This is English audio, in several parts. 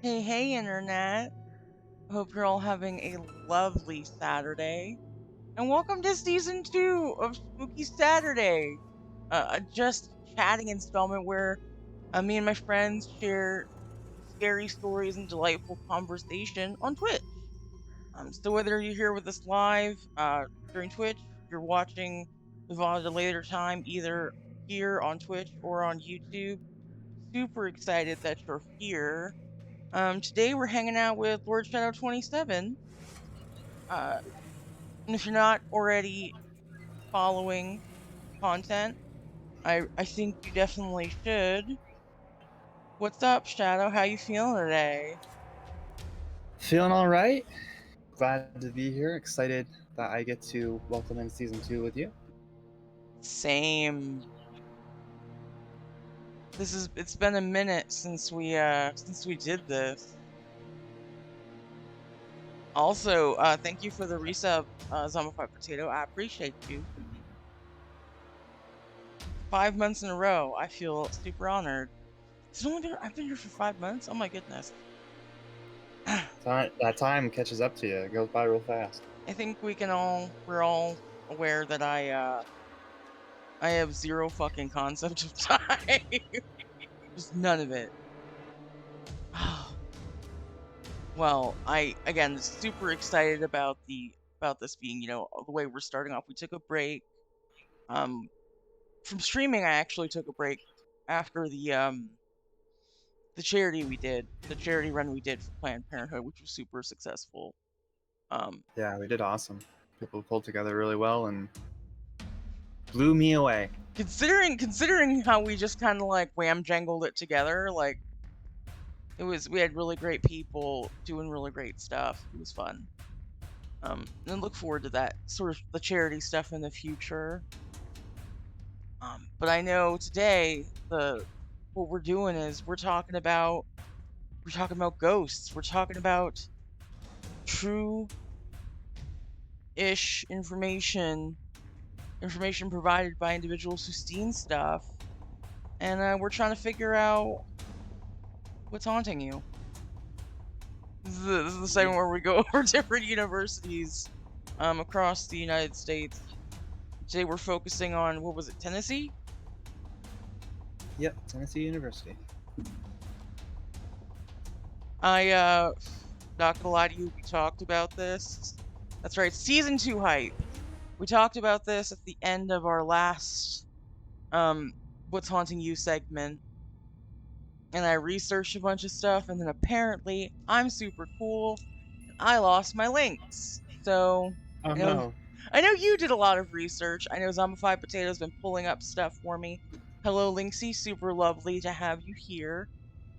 Hey, Internet. Hope you're all having a lovely Saturday. And welcome to season 2 of Spooky Saturday, a just chatting installment where me and my friends share scary stories and delightful conversation on Twitch. So whether you're here with us live during Twitch, you're watching the VOD at a later time, either here on Twitch or on YouTube, super excited that you're here. Today we're hanging out with LordShadow27. And if you're not already following content, I think you definitely should. What's up, Shadow? How you feeling today? Feeling all right. Glad to be here. Excited that I get to welcome in season 2 with you. Same. It's been a minute since we did this. Also, thank you for the resub, Zombified Potato. I appreciate you. 5 months in a row. I feel super honored. I've been here for 5 months. Oh my goodness. That time catches up to you. It goes by real fast. I think we're all aware that I have zero fucking concept of time. Just none of it. Well, again super excited about this being, the way we're starting off. We took a break from streaming. I actually took a break after the charity run we did for Planned Parenthood, which was super successful. Yeah, we did awesome. People pulled together really well and blew me away. Considering how we just kind of like wham jangled it together, like we had really great people doing really great stuff. It was fun. And look forward to that sort of the charity stuff in the future. But I know today what we're doing is we're talking about ghosts. We're talking about true ish information provided by individuals who've seen stuff, and we're trying to figure out what's haunting you. This is the segment where we go over different universities across the United States. Today we're focusing on, what was it, Tennessee? Yep, Tennessee University. Not gonna lie to you, we talked about this. That's right, season 2 hype. We talked about this at the end of our last What's Haunting You segment. And I researched a bunch of stuff, and then apparently I'm super cool. And I lost my links. So Oh I know no. I know you did a lot of research. I know Zombified Potato's been pulling up stuff for me. Hello, Linksy, super lovely to have you here.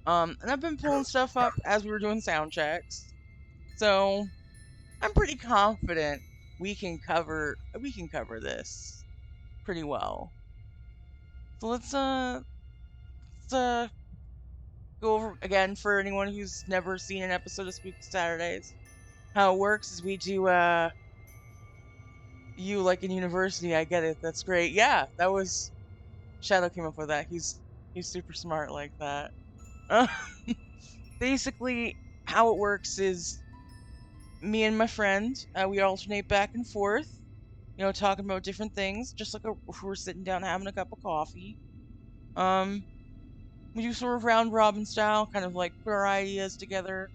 And I've been pulling stuff up as we were doing sound checks. So I'm pretty confident we can cover this pretty well. So let's go over again for anyone who's never seen an episode of Spooky Saturdays. How it works is we do you like in university. I get it. That's great. Yeah, that was Shadow came up with that. He's super smart like that. Uh, Basically, how it works is me and my friend, we alternate back and forth, talking about different things, just like if we were sitting down having a cup of coffee. Um, we do sort of round robin style, kind of like put our ideas together,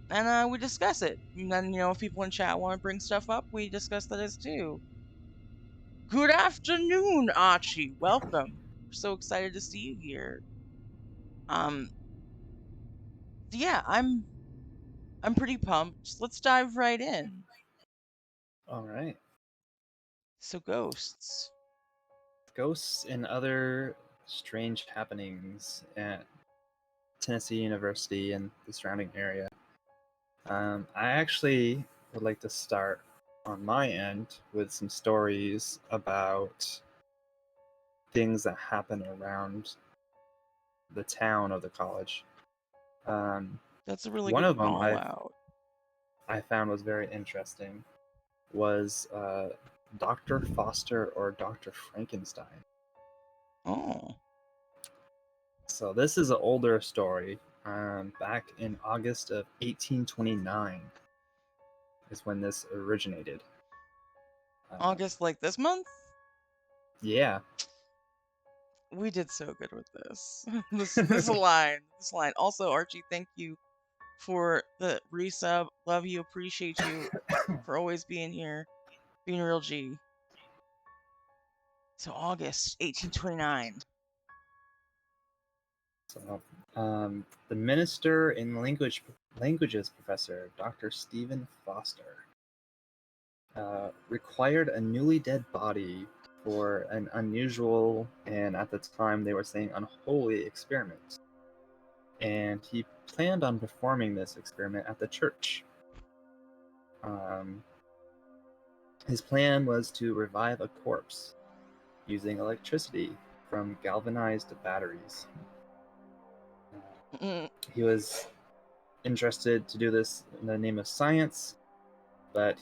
and we discuss it. And then, if people in chat want to bring stuff up, we discuss that as too. Good afternoon, Archie. Welcome. We're so excited to see you here. Um, yeah, I'm pretty pumped. Let's dive right in. All right. So, ghosts. Ghosts and other strange happenings at Tennessee University and the surrounding area. I actually would like to start on my end with some stories about things that happen around the town of the college. That's a really One good of them call out. I found was very interesting was Dr. Foster or Dr. Frankenstein. Oh. So this is an older story. back in August of 1829 is when this originated. August, like this month? Yeah. We did so good with this. This line. This line. Also, Archie, thank you for the resub. Love you, appreciate you for always being here. Being real G. So August 1829. So, the minister and languages professor, Dr. Stephen Foster, required a newly dead body for an unusual and at the time they were saying unholy experiment. And he planned on performing this experiment at the church. Um, his plan was to revive a corpse using electricity from galvanized batteries. Mm. He was interested to do this in the name of science, but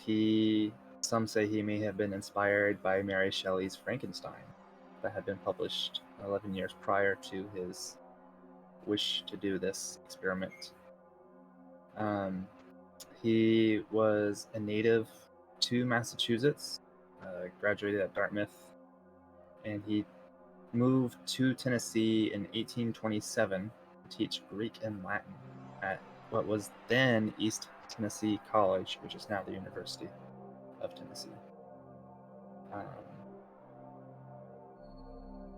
some say he may have been inspired by Mary Shelley's Frankenstein that had been published 11 years prior to his wish to do this experiment. He was a native to Massachusetts, graduated at Dartmouth, and he moved to Tennessee in 1827 to teach Greek and Latin at what was then East Tennessee College, which is now the University of Tennessee. Um,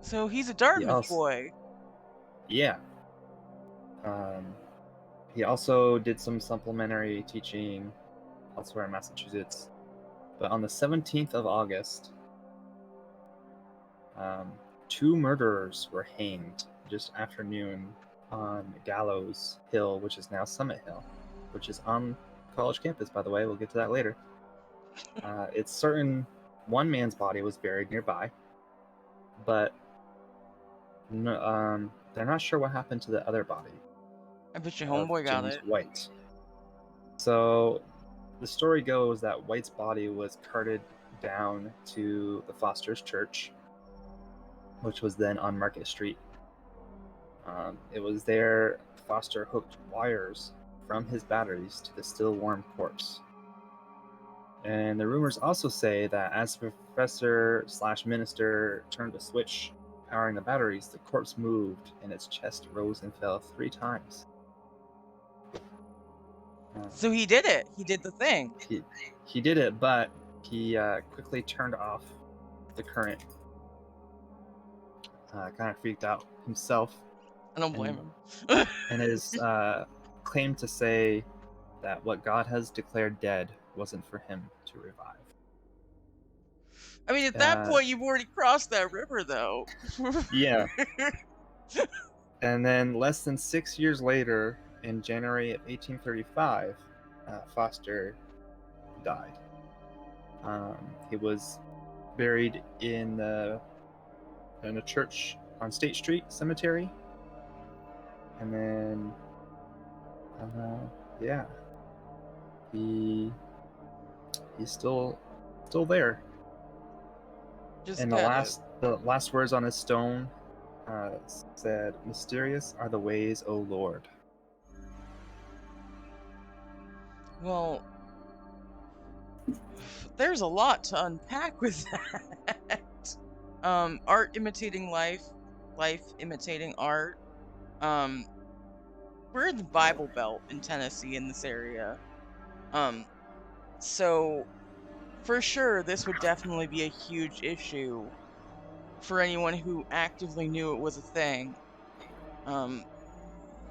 So he's a he Dartmouth also, boy. yeah. He also did some supplementary teaching elsewhere in Massachusetts. But on the 17th of August, 2 murderers were hanged just after noon on Gallows Hill, which is now Summit Hill, which is on college campus, by the way. We'll get to that later. It's certain one man's body was buried nearby, but they're not sure what happened to the other body I bet your of homeboy got James it. White. So the story goes that White's body was carted down to the Foster's church, which was then on Market Street. It was there Foster hooked wires from his batteries to the still warm corpse. And the rumors also say that as the professor / minister turned a switch powering the batteries, the corpse moved and its chest rose and fell 3 times. So he did it. He did the thing. He did it, but he quickly turned off the current. Kind of freaked out himself. I don't blame him. And his claim to say that what God has declared dead wasn't for him to revive. I mean, at that point, you've already crossed that river, though. Yeah. And then less than 6 years later, in January of 1835, Foster died. He was buried in a church on State Street Cemetery. And then, yeah, he's still there. Just and the last words on his stone said, "Mysterious are the ways, O Lord." Well, there's a lot to unpack with that. Art imitating life, life imitating art. We're in the Bible Belt in Tennessee in this area. So for sure, this would definitely be a huge issue for anyone who actively knew it was a thing. And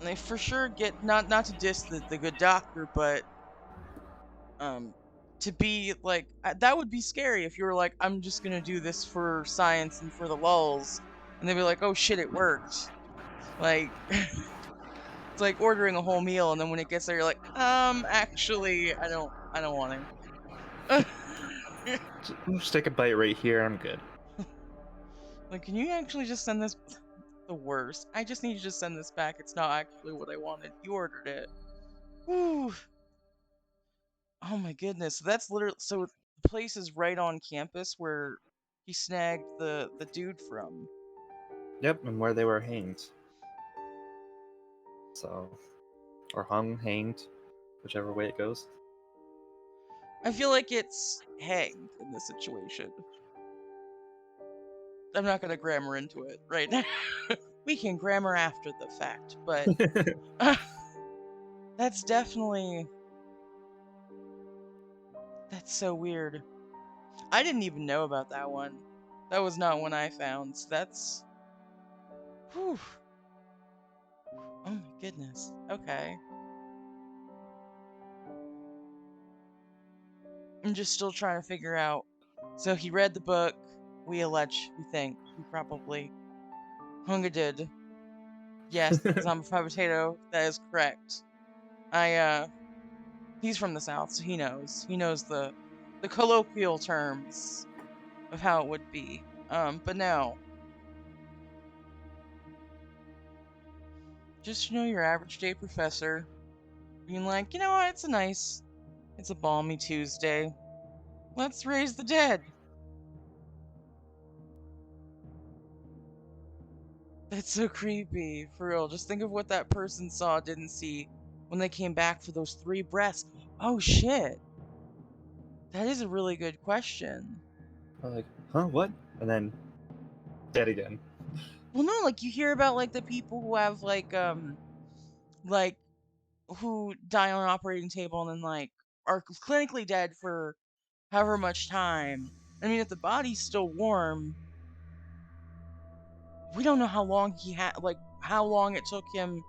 they for sure get not to diss the good doctor, but to be like that would be scary if you were like, I'm just gonna do this for science and for the lulz, and they'd be like, oh shit, it worked. Like it's like ordering a whole meal, and then when it gets there, you're like, actually, I don't want to. Just take a bite right here. I'm good. Like, can you actually just send this? The worst. I just need you to send this back. It's not actually what I wanted. You ordered it. Whew. Oh my goodness. That's literally so the place is right on campus where he snagged the dude from. Yep, and where they were hanged. So, or hung, hanged, whichever way it goes. I feel like it's hanged in this situation. I'm not gonna grammar into it right now. We can grammar after the fact, but that's definitely that's so weird. I didn't even know about that one. That was not one I found. So that's whew. Oh my goodness. Okay. I'm just still trying to figure out. So he read the book. We think, he probably Hunga did. Yes, zombified potato. That is correct. He's from the South, so he knows. He knows the colloquial terms of how it would be. But no, just your average day professor being like, you know what? It's a balmy Tuesday. Let's raise the dead. That's so creepy, for real. Just think of what that person saw, didn't see when they came back for those 3 breaths. Oh shit, that is a really good question. I'm like, huh, what? And then dead again. Well, no, like you hear about like the people who have like who die on an operating table and then like are clinically dead for however much time. I mean, if the body's still warm, we don't know how long he had, like how long it took him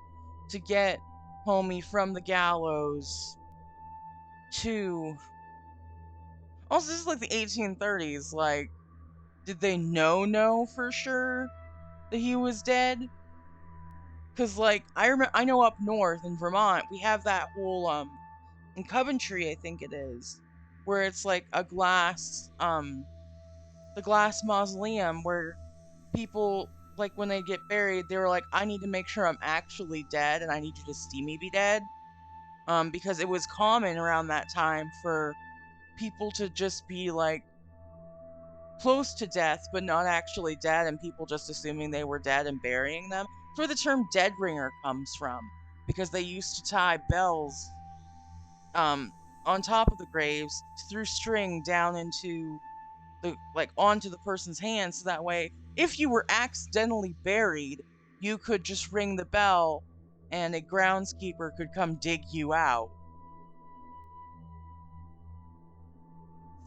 to get homie from the gallows to. Also, this is like the 1830s. Like, did they know for sure that he was dead? Because like I know up north in Vermont we have that whole in Coventry I think it is, where it's like a glass the glass mausoleum where people, like when they get buried, they were like, I need to make sure I'm actually dead and I need you to see me be dead. Because it was common around that time for people to just be like close to death but not actually dead, and people just assuming they were dead and burying them. That's where the term dead ringer comes from, because they used to tie bells um on top of the graves through string down into the like onto the person's hands, so that way if you were accidentally buried you could just ring the bell and a groundskeeper could come dig you out.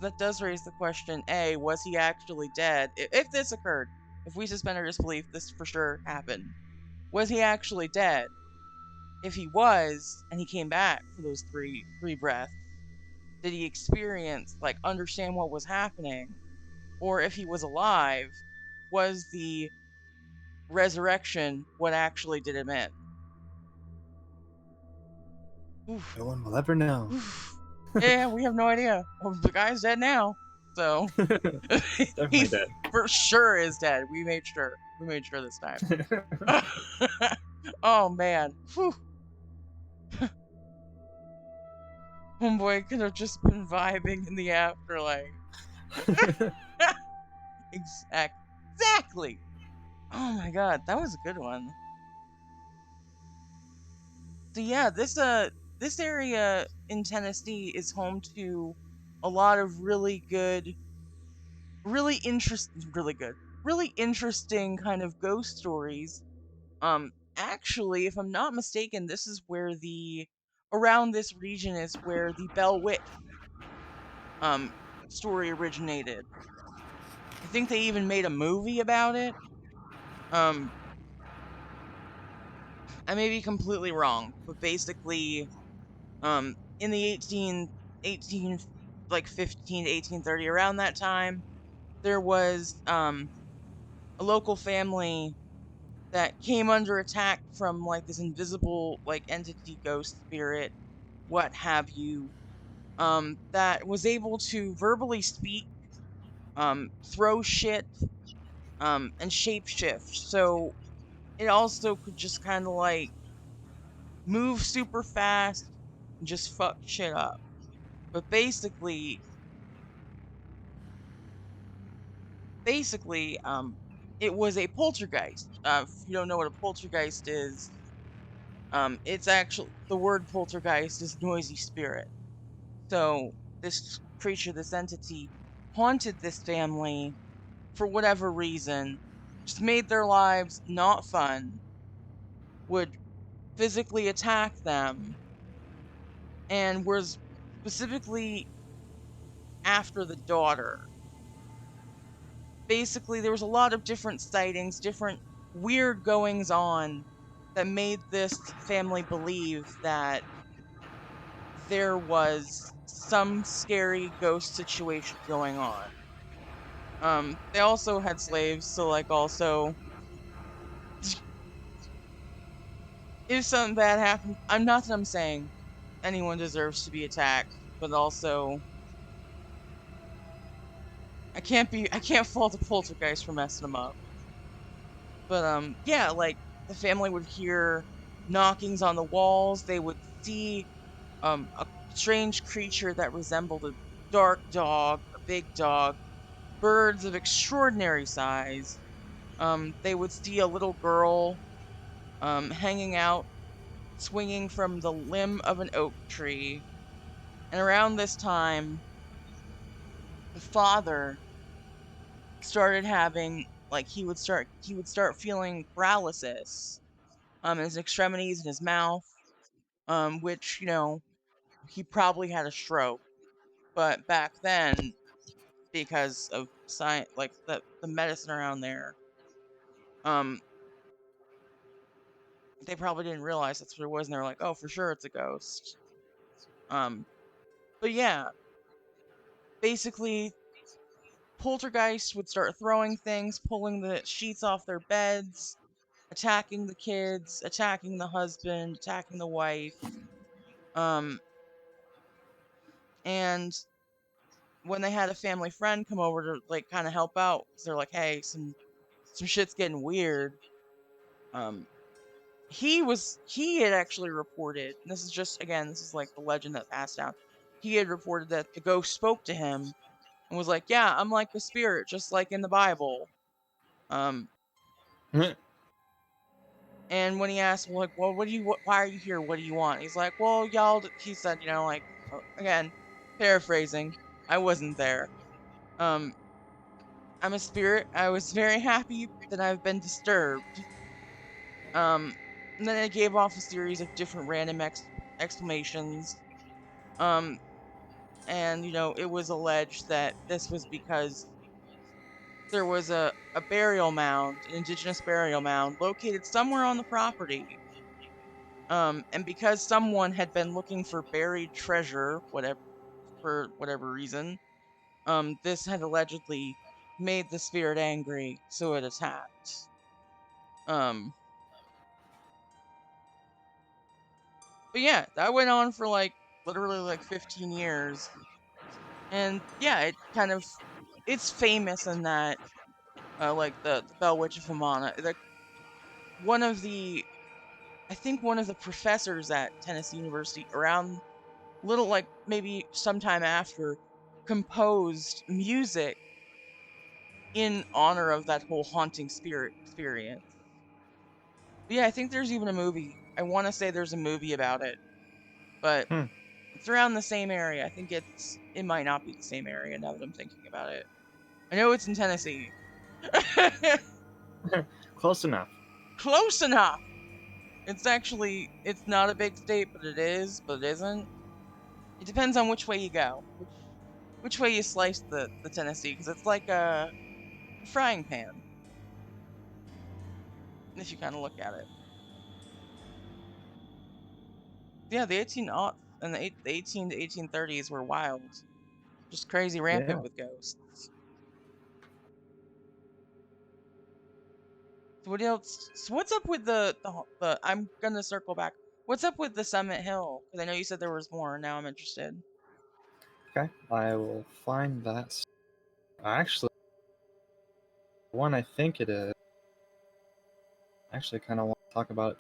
That does raise the question: A, was he actually dead? If this occurred, if we suspend our disbelief, this for sure happened. Was he actually dead? If he was, and he came back for those three breaths, did he experience, like, understand what was happening? Or if he was alive, was the resurrection what actually did him in? Oof, No one will ever know. oof. Yeah, we have no idea. Well, the guy's dead now, so he Definitely dead. for sure is dead. We made sure. We made sure this time. Oh man. Whew. Homeboy could have just been vibing in the afterlife. Exactly. Oh my god, that was a good one. So yeah, this area in Tennessee is home to a lot of really interesting kind of ghost stories. Actually, if I'm not mistaken, this is where the around this region is where the Bell Witch um story originated. I think they even made a movie about it. Um, I may be completely wrong, but basically, in the 18 like 15 to 1830, around that time, there was a local family that came under attack from like this invisible like entity, ghost, spirit, what have you, that was able to verbally speak, throw shit, and shapeshift. So it also could just kind of like move super fast and just fuck shit up. But basically, it was a poltergeist. If you don't know what a poltergeist is, It's actually the word poltergeist is noisy spirit. So this creature, this entity, haunted this family for whatever reason, just made their lives not fun, would physically attack them, and was specifically after the daughter. Basically, there was a lot of different sightings, different weird goings on that made this family believe that there was some scary ghost situation going on. They also had slaves, so like also if something bad happened, I'm not that I'm saying anyone deserves to be attacked, but also I can't fault the poltergeist for messing them up. But yeah, like the family would hear knockings on the walls, they would see a strange creature that resembled a dark dog, a big dog, birds of extraordinary size. They would see a little girl hanging out, swinging from the limb of an oak tree. And around this time, the father started having like he would start feeling paralysis in his extremities and his mouth, which he probably had a stroke. But back then, because of science, like the medicine around there, um, they probably didn't realize that's what it was, and they were like, "Oh, for sure, it's a ghost." Um, but yeah, basically, poltergeists would start throwing things, pulling the sheets off their beds, attacking the kids, attacking the husband, attacking the wife. Um, and when they had a family friend come over to like kind of help out, 'cause they're like, "Hey, some shit's getting weird." Um, he had actually reported, and this is just again, this is like the legend that passed down. He had reported that the ghost spoke to him and was like, "Yeah, I'm like a spirit, just like in the Bible." Um, and when he asked, well, like, "Well, why are you here? What do you want?" He's like, "Well, y'all," he said, like, again, paraphrasing, I wasn't there. Um, I'm a spirit. I was very happy that I've been disturbed. Um, and then it gave off a series of different random exclamations. Um, and it was alleged that this was because there was a burial mound, an indigenous burial mound, located somewhere on the property. And because someone had been looking for buried treasure, whatever for whatever reason, this had allegedly made the spirit angry, so it attacked. Um, but yeah, that went on for like literally like 15 years. And yeah, it's famous in that like the Bell Witch of Hamana. Like one of the I think one of the professors at Tennessee University around little like maybe sometime after composed music in honor of that whole haunting spirit experience. But yeah, I think there's even a movie. I want to say there's a movie about it, but Hmm. it's around the same area. I think it might not be the same area now that I'm thinking about it. I know it's in Tennessee. Close enough. Close enough. It's not a big state, but it isn't. It depends on which way you go, which way you slice the Tennessee, because it's like a frying pan if you kind of look at it. Yeah, the 18 aughts and the 18 to 1830s were wild, just crazy rampant Yeah. with ghosts. So what else? So what's up with the? I'm gonna circle back. What's up with the Summit Hill? Because I know you said there was more. Now I'm interested. Okay. I will find that. Actually, one I think it is. I actually kind of want to talk about it.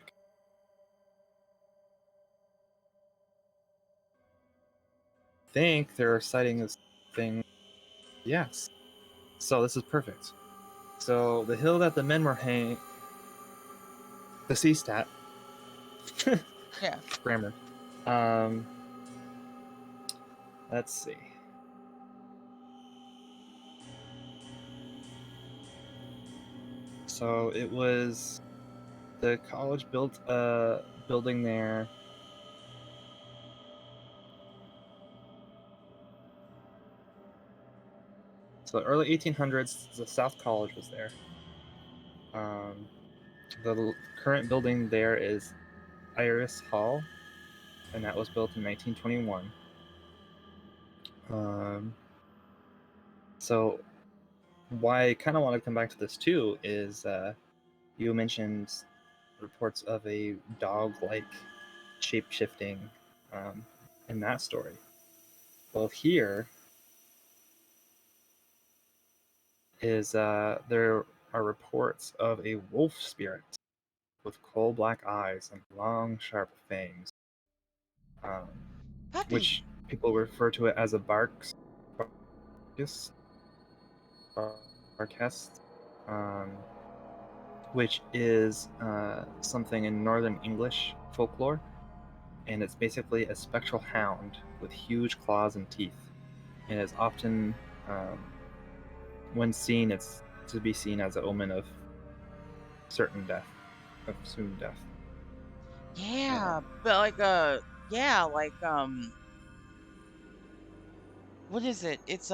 I think they're citing this thing. Yes. So this is perfect. So the hill that the men were hanging, deceased at, Yeah. Grammar. Um, let's see. So it was the college built a building there. So early 1800s, the South College was there. Um, the current building there is Iris Hall, and that was built in 1921. So why I kind of want to come back to this too is you mentioned reports of a dog-like shape-shifting in that story. Well, here is there are reports of a wolf spirit with coal-black eyes and long, sharp fangs, um, That is. which people refer to it as a barkus, barkest, um, which is something in Northern English folklore, and it's basically a spectral hound with huge claws and teeth. And is often, um, when seen, it's to be seen as an omen of certain death, of soon death. Yeah, but what is it? It's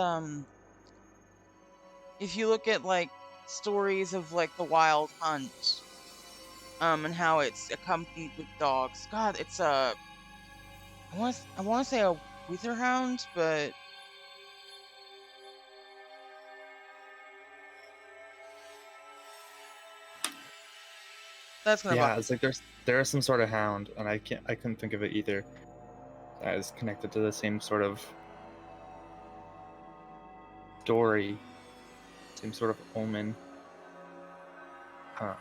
if you look at like stories of like the Wild Hunt, and how it's accompanied with dogs. God, it's a I want to say a Witherhound, but that's gonna Yeah, bother it's like there is some sort of hound, and I couldn't think of it either. That is connected to the same sort of story, same sort of omen. Um,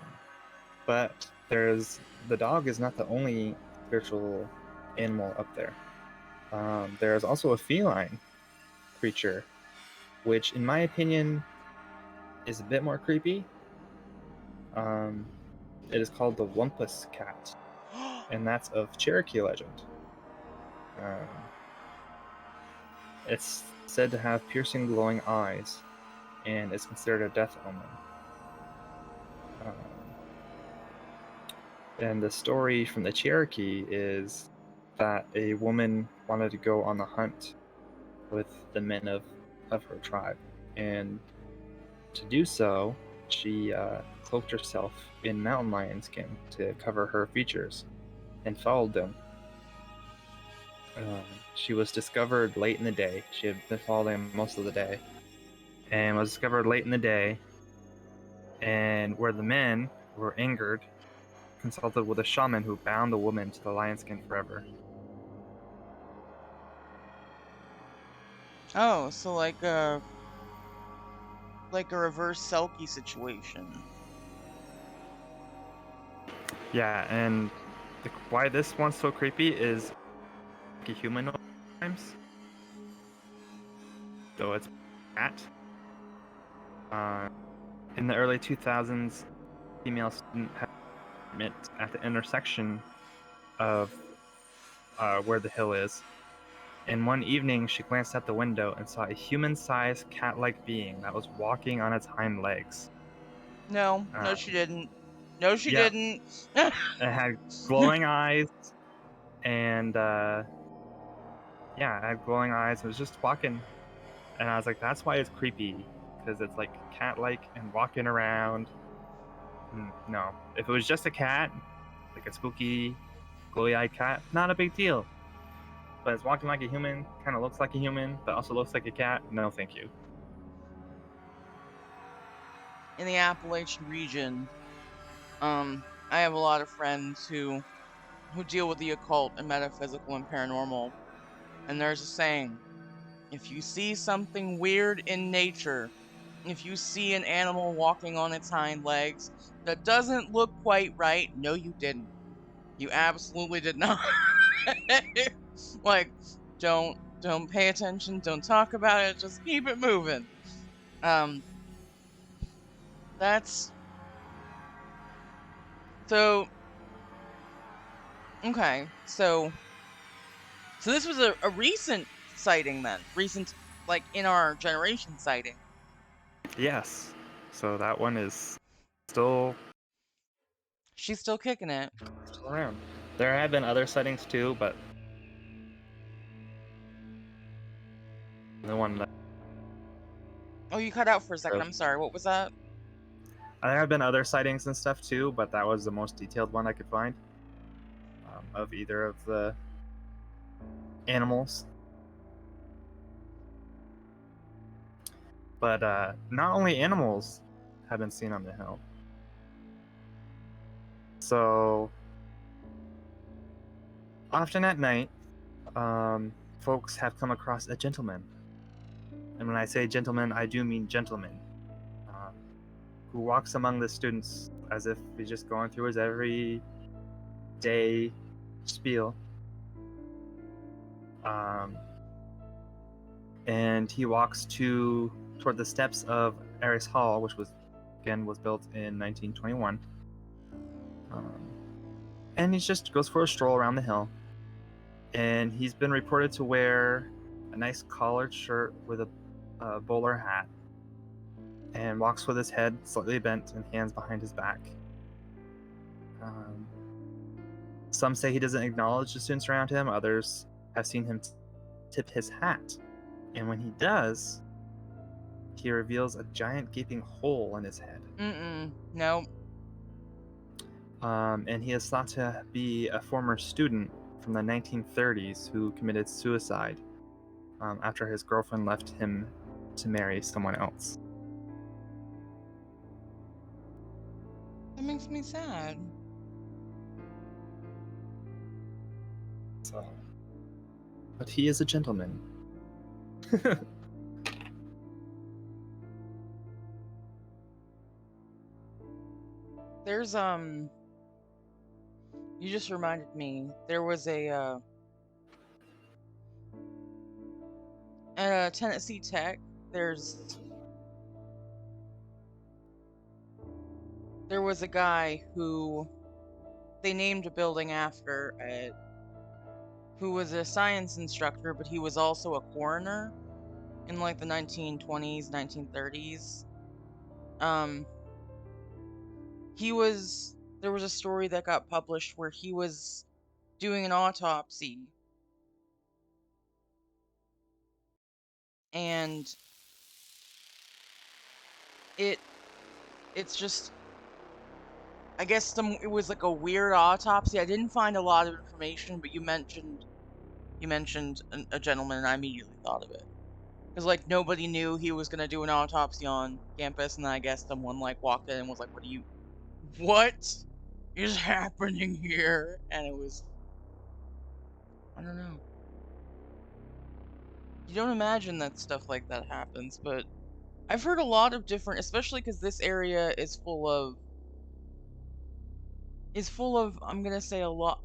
but there's the dog is not the only spiritual animal up there. There's also a feline creature, which, in my opinion, is a bit more creepy. Um, it is called the Wumpus Cat, me. and that's of Cherokee legend. Um, it's said to have piercing, glowing eyes, and is considered a death omen. Um, and the story from the Cherokee is that a woman wanted to go on the hunt with the men of her tribe, and to do so, she cloaked herself in mountain lion skin to cover her features and followed them. Um, she was discovered late in the day. She had been following most of the day, and was discovered late in the day. And where the men were angered, consulted with a shaman who bound the woman to the lion skin forever. Oh, so like a reverse Selkie situation. Yeah, and why this one's so creepy is like a humanoid times, though it's a cat. Uh, in the early 2000s, female student had met at the intersection of where the hill is. And one evening, she glanced out the window and saw a human-sized cat-like being that was walking on its hind legs. No, no, Uh, she didn't. No, she yep, didn't. it had glowing eyes, and yeah, it had glowing eyes. It was just walking, and I was like, "That's why it's creepy, because it's like cat-like and walking around." No, if it was just a cat, like a spooky, glowy-eyed cat, not a big deal. But it's walking like a human, kind of looks like a human, but also looks like a cat. No, thank you. In the Appalachian region, I have a lot of friends who deal with the occult and metaphysical and paranormal, and there's a saying: if you see something weird in nature, if you see an animal walking on its hind legs that doesn't look quite right, no, you didn't. You absolutely did not. Like, don't pay attention, don't talk about it, just keep it moving. Um, that's so Okay, so this was a recent sighting then, recent like in our generation sighting. Yes. So that one is still She's still kicking it. still around. There have been other sightings too, but the one that Oh, you cut out for a second. of I'm sorry. What was that? there have been other sightings and stuff too, but that was the most detailed one I could find of either of the animals. But not only animals have been seen on the hill. So often at night, folks have come across a gentleman. And when I say gentleman, I do mean gentleman, um, who walks among the students as if he's just going through his every day spiel. Um, and he walks toward the steps of Eris Hall, which was built in 1921. Um, and he just goes for a stroll around the hill. And he's been reported to wear a nice collared shirt with a bowler hat, and walks with his head slightly bent and hands behind his back. Um, some say he doesn't acknowledge the students around him. Others have seen him tip his hat. And when he does, he reveals a giant gaping hole in his head. No. And he is thought to be a former student from the 1930s who committed suicide after his girlfriend left him to marry someone else. That makes me sad. So, but he is a gentleman. There's you just reminded me. There was at Tennessee Tech, there was a guy who they named a building after who was a science instructor, but he was also a coroner in like the 1920s, 1930s. There was a story that got published where he was doing an autopsy, and it's just, I guess it was like a weird autopsy. I didn't find a lot of information, but you mentioned a gentleman, and I immediately thought of it. Because like nobody knew he was gonna do an autopsy on campus, and then I guess someone like walked in and was like, what is happening here? And it was, I don't know. You don't imagine that stuff like that happens, but I've heard a lot of different, especially because this area is full of I'm gonna say a lot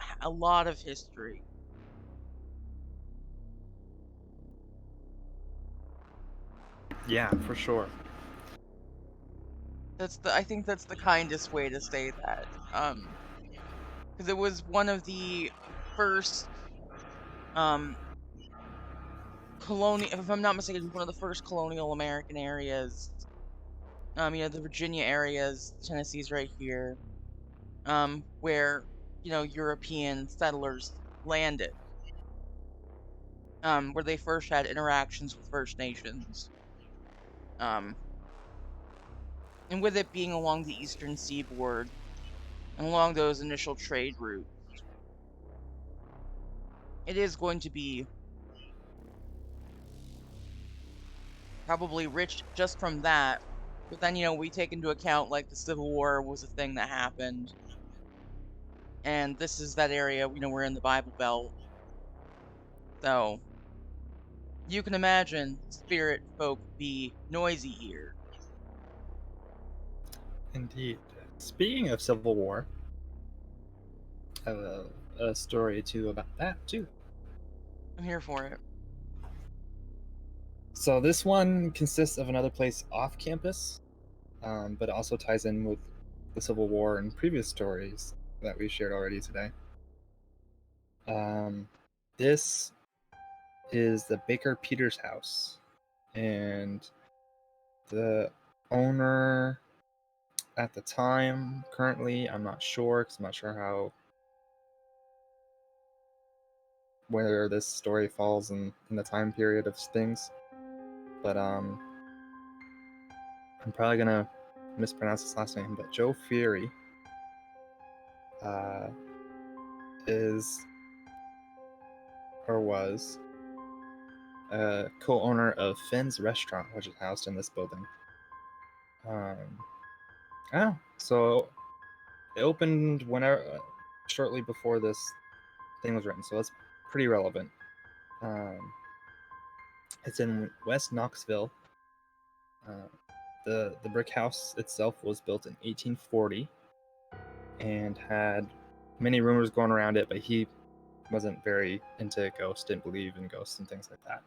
of history. Yeah, for sure. I think that's the kindest way to say that. Because it was one of the first colonial, if I'm not mistaken, it was one of the first colonial American areas. The Virginia areas, Tennessee's right here, where European settlers landed, where they first had interactions with First Nations, um, and with it being along the eastern seaboard and along those initial trade routes, it is going to be probably rich just from that. But then, we take into account like the Civil War was a thing that happened. And this is that area, we're in the Bible Belt. So you can imagine spirit folk be noisy here. Indeed. Speaking of Civil War, I have a story too about that too. I'm here for it. So this one consists of another place off campus, but also ties in with the Civil War and previous stories that we shared already today. This is the Baker Peters house, and the owner at the time, currently, I'm not sure because I'm not sure how where this story falls in the time period of things. But I'm probably gonna mispronounce his last name, but Joe Fury uh, is or was a co-owner of Finn's Restaurant, which is housed in this building. So it opened whenever shortly before this thing was written, so it's pretty relevant. Um, it's in West Knoxville. Uh, the brick house itself was built in 1840 and had many rumors going around it, but he wasn't very into ghosts, didn't believe in ghosts and things like that.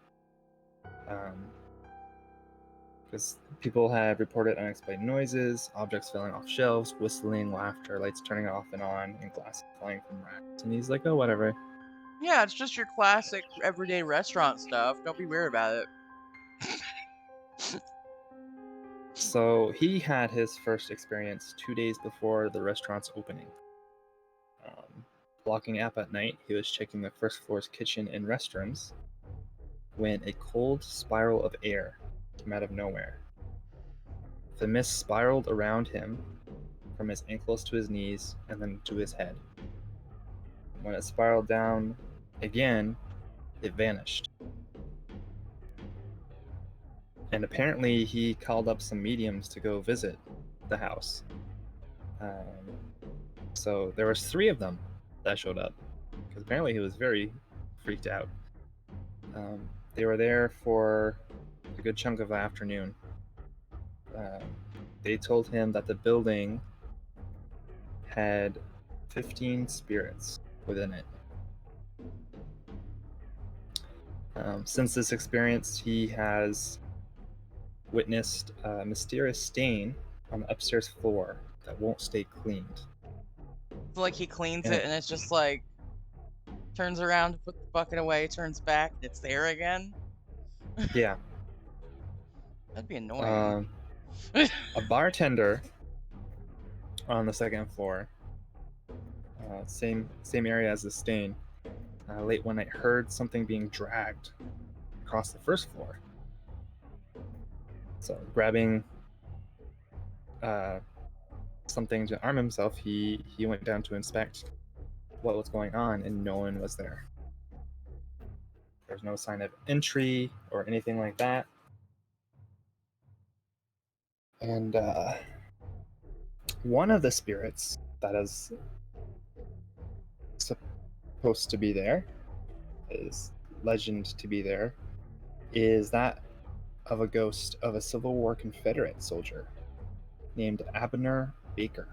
Because people had reported unexplained noises, objects falling off shelves, whistling, laughter, lights turning off and on, and glasses flying from racks. And he's like, oh, whatever. Yeah, it's just your classic everyday restaurant stuff. Don't be weird about it. So he had his first experience 2 days before the restaurant's opening. Blocking up at night, he was checking the first floor's kitchen and restrooms when a cold spiral of air came out of nowhere. The mist spiraled around him from his ankles to his knees and then to his head. When it spiraled down again, it vanished. And apparently, he called up some mediums to go visit the house. So there was 3 of them that showed up because apparently he was very freaked out. They were there for a good chunk of the afternoon. They told him that the building had 15 spirits within it. Since this experience, he has witnessed a mysterious stain on the upstairs floor that won't stay cleaned. So, like, he cleans And it and it's just like turns around to put the bucket away, turns back, and it's there again. yeah, That'd be annoying. um, a bartender on the second floor, same area as the stain, late one night heard something being dragged across the first floor. So grabbing something to arm himself, he went down to inspect what was going on, and no one was there. There was no sign of entry or anything like that. And one of the spirits that is supposed to be there, is legend to be there, is that of a ghost of a Civil War Confederate soldier named Abner Baker.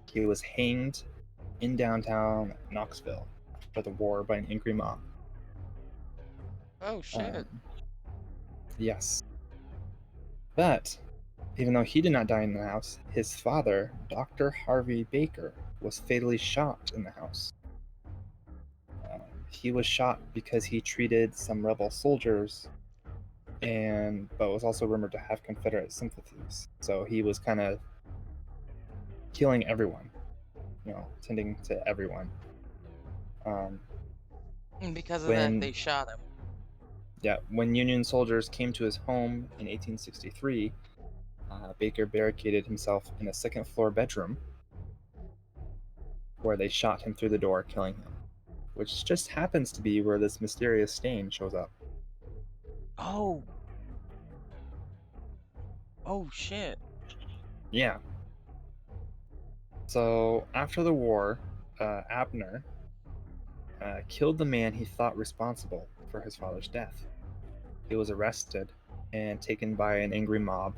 He was hanged in downtown Knoxville after the war by an angry mob. Oh shit. Yes. But even though he did not die in the house, his father, Dr. Harvey Baker, was fatally shot in the house. He was shot because he treated some rebel soldiers, but was also rumored to have Confederate sympathies. So he was kind of killing everyone, tending to everyone. And because of that, When they shot him. when Union soldiers came to his home in 1863, Baker barricaded himself in a second floor bedroom where they shot him through the door, killing him, which just happens to be where this mysterious stain shows up. Oh. Oh shit. Yeah. So after the war, Abner killed the man he thought responsible for his father's death. He was arrested and taken by an angry mob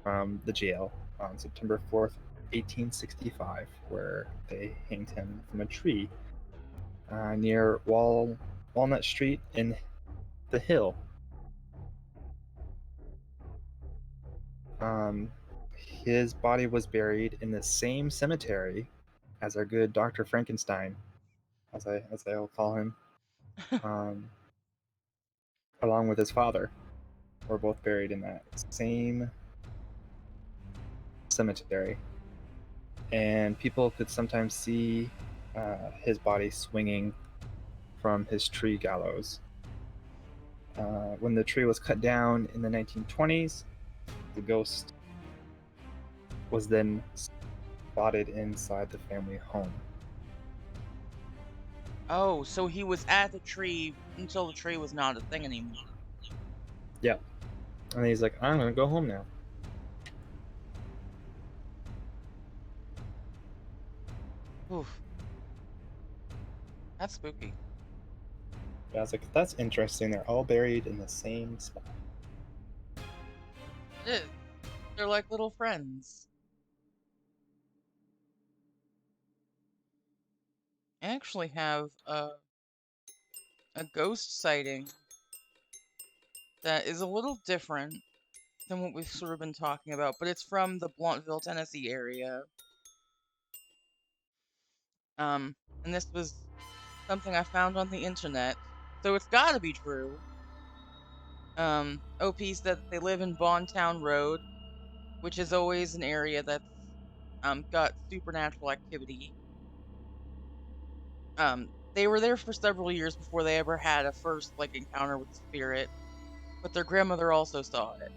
from the jail on September 4th, 1865, where they hanged him from a tree near Walnut Street in the Hill. His body was buried in the same cemetery as our good Dr. Frankenstein as I will call him, um, along with his father, were both buried in that same cemetery, and people could sometimes see his body swinging from his tree gallows. When the tree was cut down in the 1920s, the ghost was then spotted inside the family home. Oh, so he was at the tree until the tree was not a thing anymore. Yeah. And he's like, I'm going to go home now. Oof, that's spooky. Yeah, I was like, that's interesting. They're all buried in the same spot. It is. They're like little friends. I actually have a ghost sighting that is a little different than what we've sort of been talking about, but it's from the Blounteville, Tennessee area. Um, and this was something I found on the internet, so it's got to be true. OP said that they live in Bondtown Road, which is always an area that's got supernatural activity. They were there for several years before they ever had a first like encounter with the spirit, but their grandmother also saw it.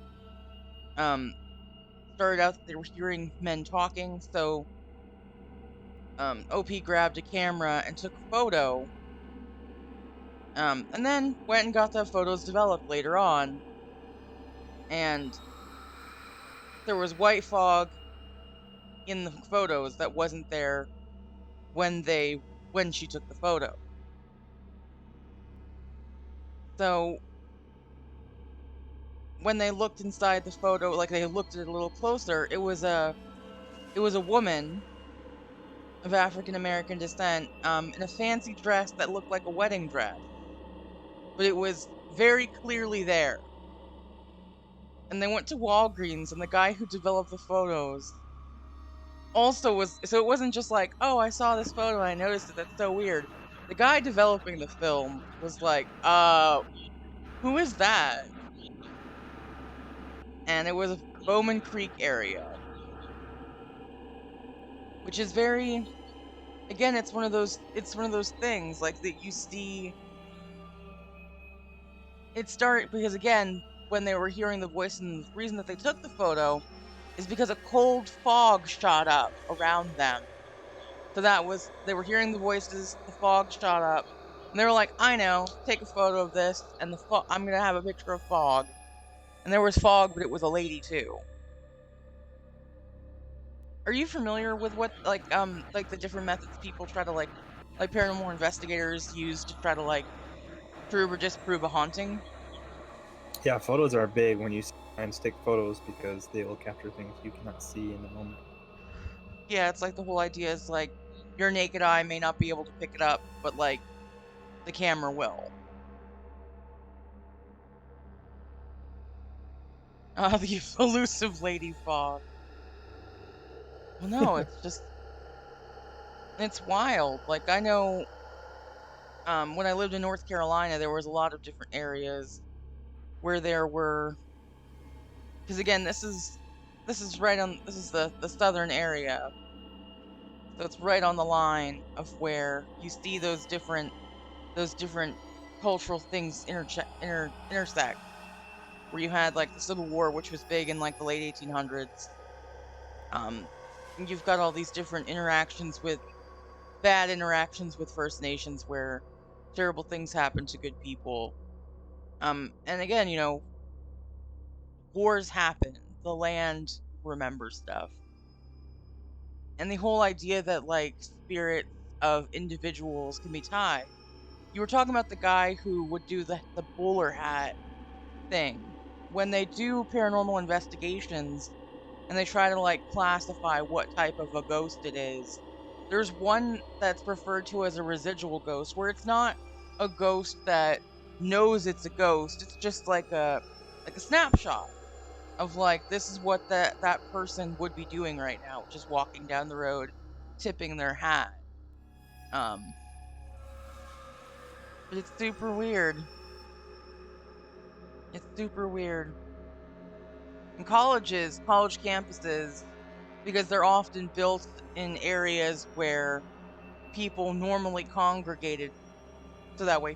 Um, Started out that they were hearing men talking, so OP grabbed a camera and took a photo. And then went and got the photos developed later on, and there was white fog in the photos that wasn't there when she took the photo. So when they looked inside the photo, like they looked at it a little closer, it was a woman of African American descent, in a fancy dress that looked like a wedding dress, but it was very clearly there. And they went to Walgreens, and the guy who developed the photos also was, so it wasn't just like, oh, I saw this photo and I noticed it, that's so weird. The guy developing the film was like, who is that? And it was a Bowman Creek area, which is very, again, it's one of those things like that you see. It started because, again, when they were hearing the voice, and the reason that they took the photo is because a cold fog shot up around them. So that was, they were hearing the voices, the fog shot up, and they were like, I know, take a photo of this, and I'm gonna have a picture of fog. And there was fog, but it was a lady too. Are you familiar with what, like the different methods people try to like paranormal investigators use to try to like prove or disprove a haunting? Yeah, photos are big when you sometimes take photos because they will capture things you cannot see in the moment. Yeah, it's like the whole idea is like your naked eye may not be able to pick it up, but like the camera will. The elusive lady fog. Well, no, it's just, it's wild. Like I know, when I lived in North Carolina, there was a lot of different areas where there were, because again, this is right on, this is the southern area, so it's right on the line of where you see those different cultural things intersect, where you had like the Civil War, which was big in like the late 1800s. And you've got all these different interactions with bad interactions with First Nations where terrible things happen to good people. And again, wars happen. The land remembers stuff. And the whole idea that like spirits of individuals can be tied. You were talking about the guy who would do the bowler hat thing. When they do paranormal investigations and they try to like classify what type of a ghost it is, there's one that's referred to as a residual ghost, where it's not a ghost that knows it's a ghost. It's just like a snapshot of like this is what that person would be doing right now, which is walking down the road, tipping their hat. Um, It's super weird. It's super weird. And colleges, college campuses, because they're often built in areas where people normally congregated. So that way,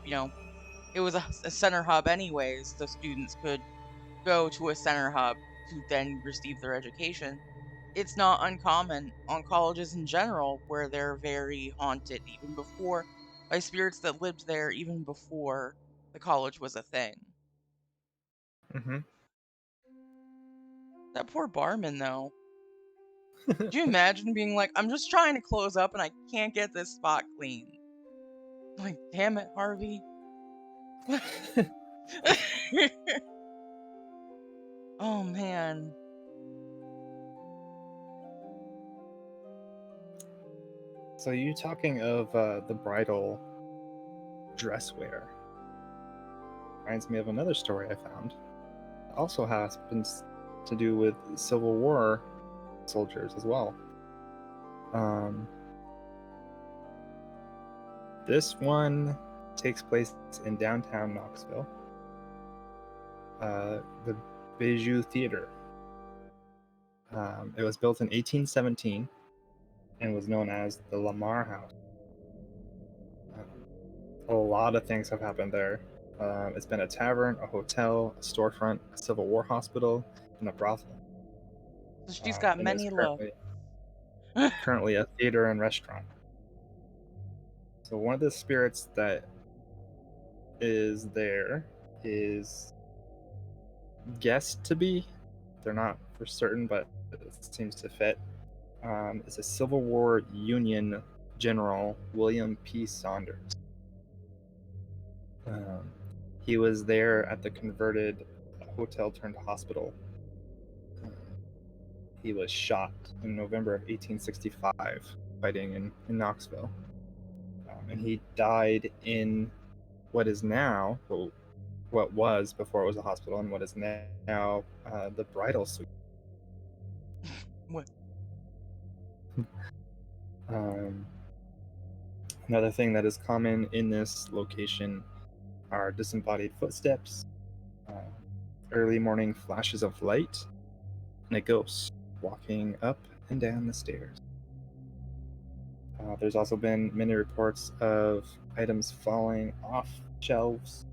it was a center hub anyways, so students could go to a center hub to then receive their education. It's not uncommon on colleges in general where they're very haunted, even before, by spirits that lived there even before the college was a thing. Hmm. That poor barman, though. Could you imagine being like, I'm just trying to close up and I can't get this spot clean? Like, damn it, Harvey. Oh, man. So you talking of the bridal dress wear reminds me of another story I found. It also happens to do with Civil War soldiers as well. Um, this one takes place in downtown Knoxville. The Bijou Theater. It was built in 1817 and was known as the Lamar House. A lot of things have happened there. It's been a tavern, a hotel, a storefront, a Civil War hospital, and a brothel. So she's got And is many looks. currently a theater and restaurant. So one of the spirits that is there is guessed to be, they're not for certain, but it seems to fit. Is a Civil War Union General William P. Saunders. Um, he was there at the converted hotel turned hospital. He was shot in November of 1865 fighting in Knoxville. And he died in what is now, well, what was before it was a hospital, and what is now the bridal suite. What? Um, Another thing that is common in this location are disembodied footsteps, uh, early morning flashes of light, and a ghost walking up and down the stairs. There's also been many reports of items falling off shelves,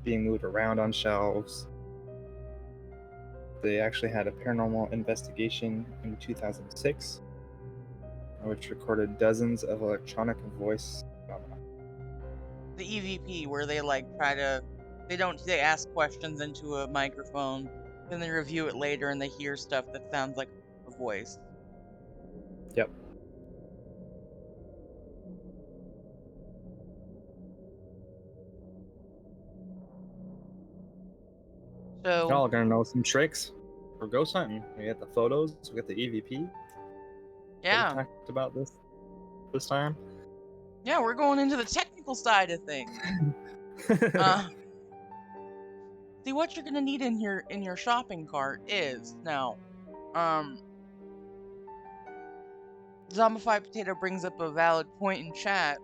being moved around on shelves. They actually had a paranormal investigation in 2006, which recorded dozens of electronic voice phenomena. The EVP, where they like they ask questions into a microphone, then they review it later and they hear stuff that sounds like a voice. Yep. So, Y'all gonna know some tricks for ghost hunting. We got the photos, we got the EVP that we yeah. talked about this time. Yeah, we're going into the technical side of things. Uh, See, what you're gonna need in your shopping cart is now, um, Zombified Potato brings up a valid point in chat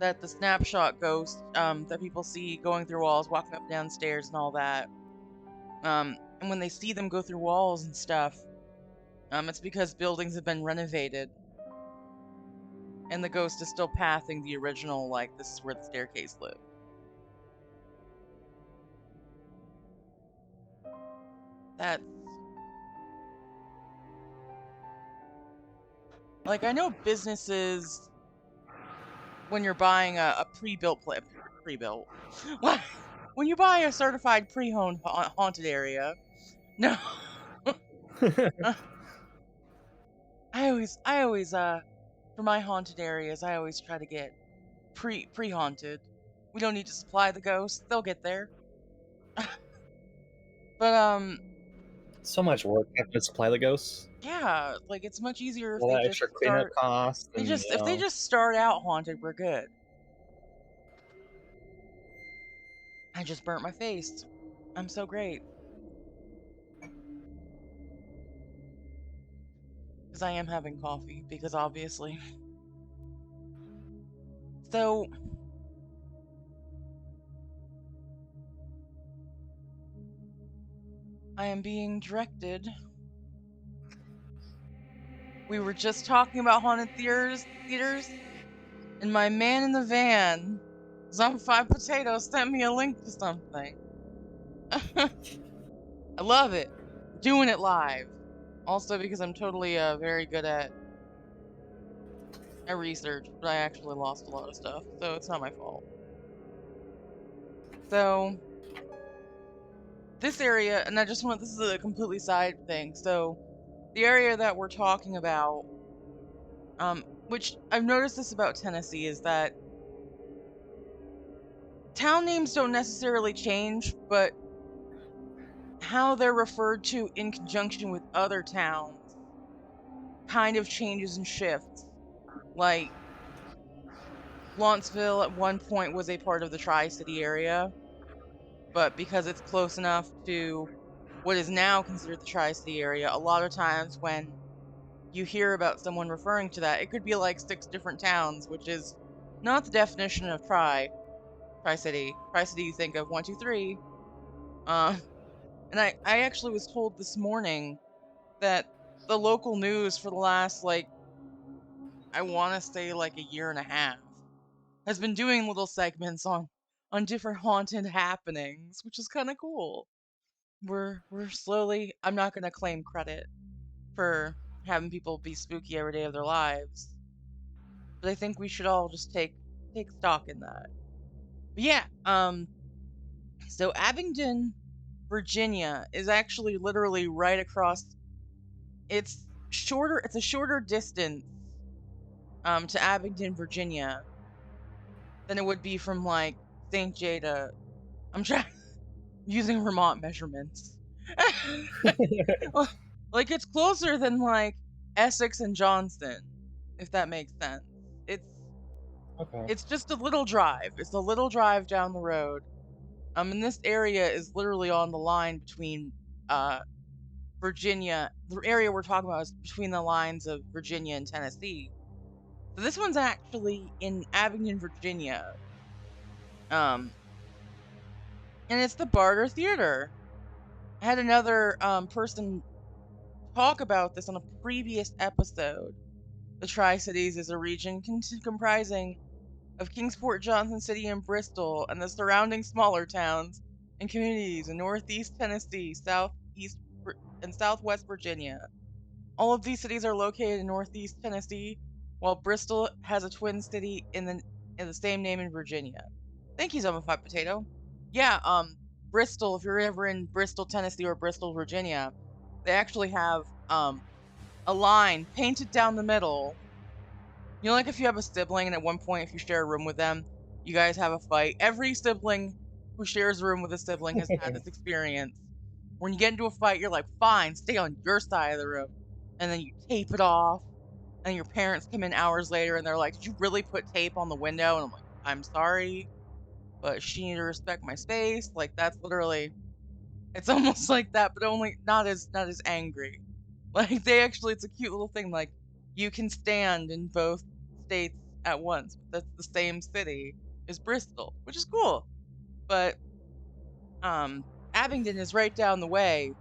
that the snapshot ghost, that people see going through walls, walking up and down stairs and all that, and when they see them go through walls and stuff, it's because buildings have been renovated, and the ghost is still pathing the original, like, this is where the staircase lived. That's like, I know businesses, when you're buying a pre-built pre-built, when you buy a certified pre-owned haunted area, no, I always for my haunted areas, I always try to get pre-haunted. We don't need to supply the ghosts; they'll get there. But So much work having to supply the ghosts. yeah, like it's much easier if All they that just extra cleanup start. costs, They and just if they just start out haunted, we're good. I just burnt my face. I'm so great because I am having coffee because obviously. So I am being directed. We were just talking about haunted theaters, and my man in the van, Zombified Potato, sent me a link to something. I love it. Doing it live. Also because I'm totally very good at research, but I actually lost a lot of stuff, so it's not my fault. So this area, and this is a completely side thing. So the area that we're talking about, which I've noticed this about Tennessee, is that town names don't necessarily change, but how they're referred to in conjunction with other towns kind of changes and shifts. Like Lawrenceville at one point was a part of the Tri-City area, but because it's close enough to what is now considered the Tri-City area, a lot of times when you hear about someone referring to that, it could be like 6 different towns, which is not the definition of Tri-City. Tri-City, you think of 1, 2, 3. Uh, and I actually was told this morning that the local news for the last, like, I want to say like a year and a half has been doing little segments on different haunted happenings, which is kind of cool. We're slowly, I'm not going to claim credit for having people be spooky every day of their lives, but I think we should all just take stock in that. But yeah, so Abingdon, Virginia is actually literally right across. It's a shorter distance to Abingdon, Virginia than it would be from like St. J to, I'm trying using Vermont measurements. Like it's closer than like Essex and Johnston, if that makes sense. It's Okay. it's just a little drive. It's a little drive down the road. And this area is literally on the line between uh Virginia. The area we're talking about is between the lines of Virginia and Tennessee. So this one's actually in Abingdon, Virginia. Um, and it's the Barter Theater. I had another person talk about this on a previous episode. The Tri Cities is a region comprising of Kingsport, Johnson City, and Bristol, and the surrounding smaller towns and communities in Northeast Tennessee, and Southwest Virginia. All of these cities are located in Northeast Tennessee, while Bristol has a twin city in the same name in Virginia. Thank you, Zombified Potato. Yeah, Bristol. If you're ever in Bristol, Tennessee, or Bristol, Virginia, they actually have a line painted down the middle. You know, like if you have a sibling and at one point, if you share a room with them, you guys have a fight. Every sibling who shares a room with a sibling has had this experience. When you get into a fight, you're like, fine, stay on your side of the room. And then you tape it off. And your parents come in hours later and they're like, did you really put tape on the window? And I'm like, I'm sorry, but she needed to respect my space. Like, that's literally, it's almost like that, but only not as angry. Like, it's a cute little thing. Like, you can stand in both states at once. That's the same city as Bristol, which is cool. But Abingdon is right down the way,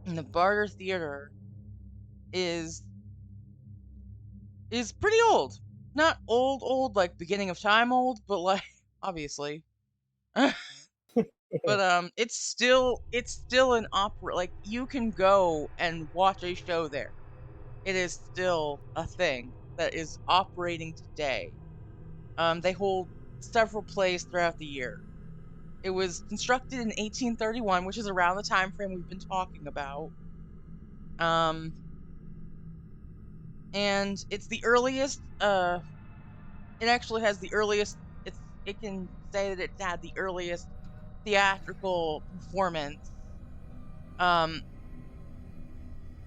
and the Barter Theater is pretty old. Not old like beginning of time old, but like obviously. But it's still an opera. Like you can go and watch a show there. It is still a thing that is operating today. They hold several plays throughout the year. It was constructed in 1831, which is around the time frame we've been talking about. Um, and it's the earliest. It actually has the earliest. It can say that it had the earliest theatrical performance. Um,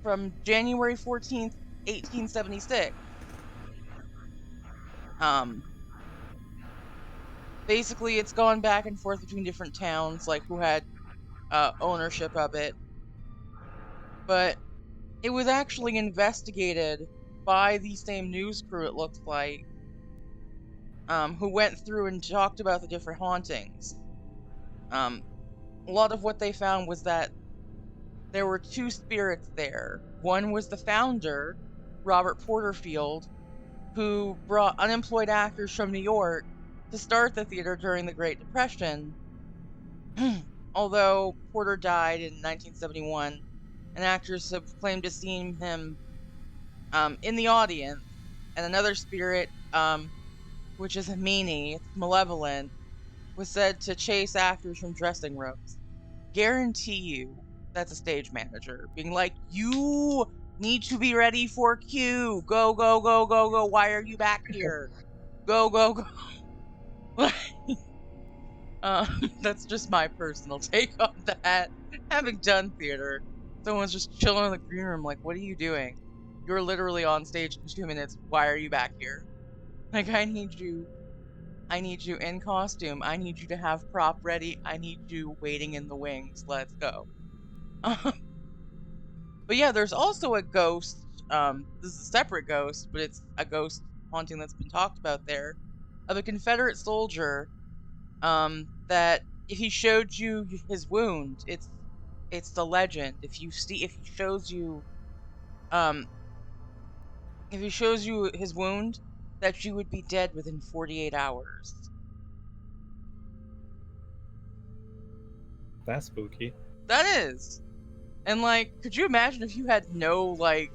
from January 14th, 1876. Um, basically, it's gone back and forth between different towns, like who had ownership of it. But it was actually investigated by the same news crew, it looks like, who went through and talked about the different hauntings. A lot of what they found was that there were two spirits there. One was the founder, Robert Porterfield, who brought unemployed actors from New York to start the theater during the Great Depression. Although Porter died in 1971, and actors have claimed to see him in the audience. And another spirit, which is a meanie, it's malevolent, was said to chase actors from dressing rooms. Guarantee you that's a stage manager being like, you need to be ready for Q. Go, go, go, go, go. Why are you back here? Go, go, go. That's just my personal take on that. Having done theater, someone's just chilling in the green room, like, what are you doing? You're literally on stage in 2 minutes. Why are you back here? Like, I need you in costume. I need you to have prop ready. I need you waiting in the wings. Let's go. But yeah, there's also a ghost. This is a separate ghost, but it's a ghost haunting that's been talked about there of a Confederate soldier. That if he showed you his wound, it's the legend. If he shows you, um, if he shows you his wound, that you would be dead within 48 hours. That's spooky. That is. And like, could you imagine if you had no like,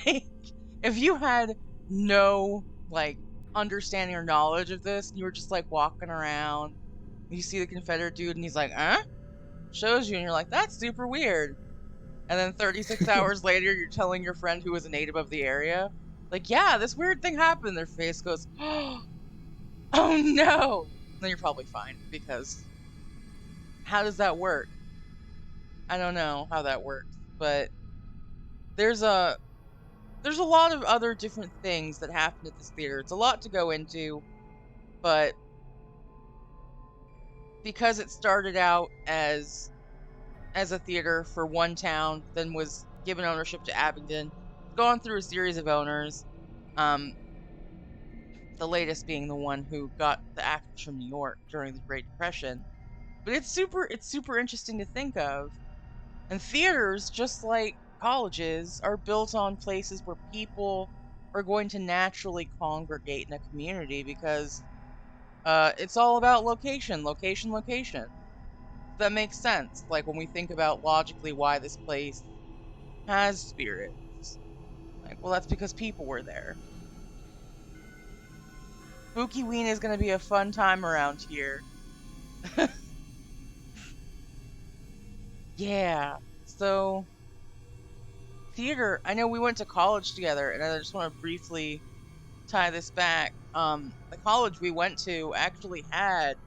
if you had no like understanding or knowledge of this, and you were just like walking around, you see the Confederate dude, and he's like, "Huh?" Shows you, and you're like, "That's super weird." And then 36 hours later, you're telling your friend who was a native of the area, like, "Yeah, this weird thing happened." Their face goes, "Oh no!" Then you're probably fine because how does that work? I don't know how that works, but there's a there's a lot of other different things that happen at this theater. It's a lot to go into, but because it started out as a theater for one town, then was given ownership to Abingdon, it's gone through a series of owners. Um, the latest being the one who got the actors from New York during the Great Depression. But it's super interesting to think of. And theaters, just like colleges, are built on places where people are going to naturally congregate in a community because it's all about location, location, location. That makes sense. Like when we think about logically why this place has spirits. Like, well, that's because people were there. Spooky Ween is going to be a fun time around here. Yeah. So, theater, I know we went to college together, and I just want to briefly tie this back. The college we went to actually had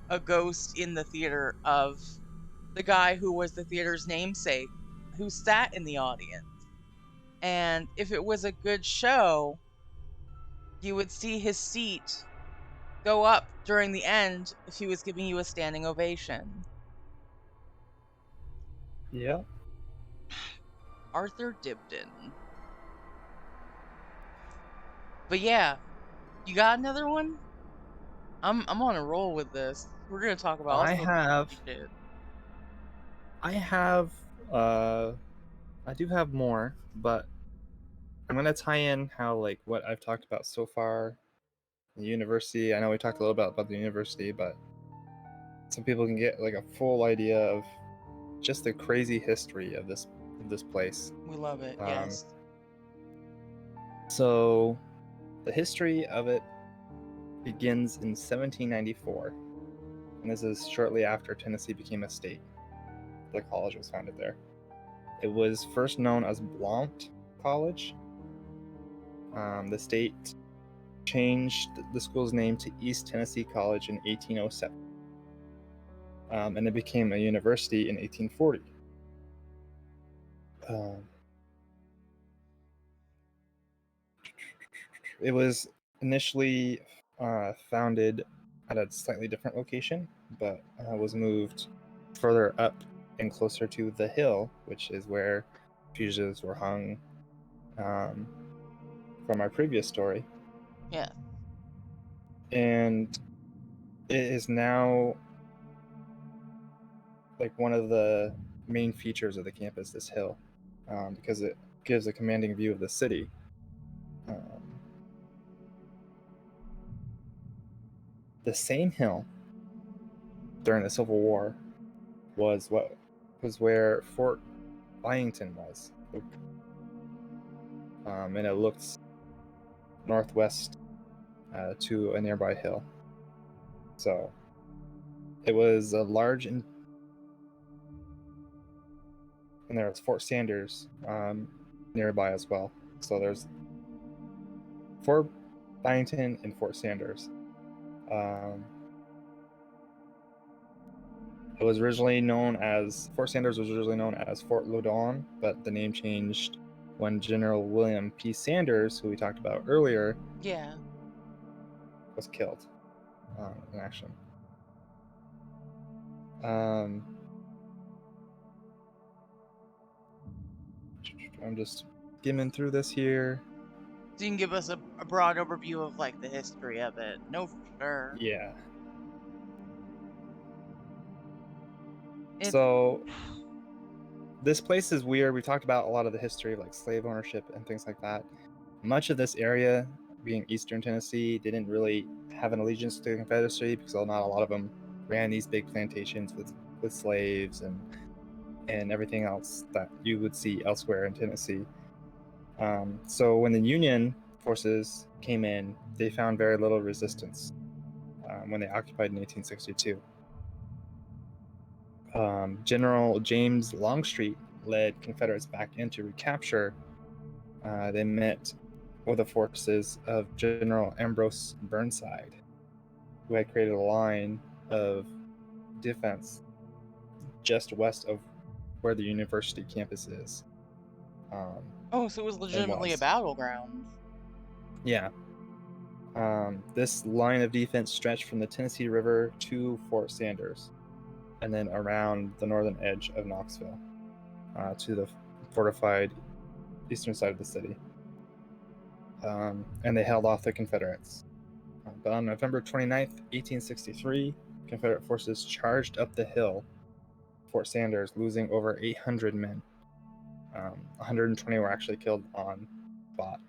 a ghost in the theater of the guy who was the theater's namesake, who sat in the audience. And if it was a good show, you would see his seat go up during the end if he was giving you a standing ovation. Yeah. Arthur Dibdin. But yeah, you got another one? I'm on a roll with this. We're gonna talk about all I sorts of have spooky shit. I have uh I do have more, but I'm gonna tie in how like what I've talked about so far. The university. I know we talked a little bit about the university, but some people can get like a full idea of just the crazy history of this place. We love it, Um, yes. so the history of it begins in 1794, and this is shortly after Tennessee became a state. The college was founded there. It was first known as Blount College. The state changed the school's name to East Tennessee College in 1807, and it became a university in 1840. Um, it was initially founded at a slightly different location, but was moved further up and closer to the hill, which is where fugitives were hung um, from our previous story. Yeah. And it is now like one of the main features of the campus, this hill, because it gives a commanding view of the city. The same hill during the Civil War was where Fort Byington was, and it looks northwest to a nearby hill. So it was a large, and there was Fort Sanders nearby as well. So there's Fort Byington and Fort Sanders. It was originally known as Fort Sanders was originally known as Fort Loudoun, but the name changed when General William P. Sanders, who we talked about earlier, was killed in action. I'm just skimming through this here. So you can give us a broad overview of like the history of it. No, for sure. Yeah. So this place is weird. We talked about a lot of the history of like slave ownership and things like that. Much of this area, being Eastern Tennessee, didn't really have an allegiance to the Confederacy because not a lot of them ran these big plantations with slaves and everything else that you would see elsewhere in Tennessee. So when the Union forces came in, they found very little resistance when they occupied in 1862. General James Longstreet led Confederates back in to recapture. They met with the forces of General Ambrose Burnside, who had created a line of defense just west of where the university campus is. So it was legitimately a battleground. Yeah. This line of defense stretched from the Tennessee River to Fort Sanders, and then around the northern edge of Knoxville to the fortified eastern side of the city. And they held off the Confederates. But on November 29th, 1863, Confederate forces charged up the hill, Fort Sanders, losing over 800 men. 120 were actually killed on spot.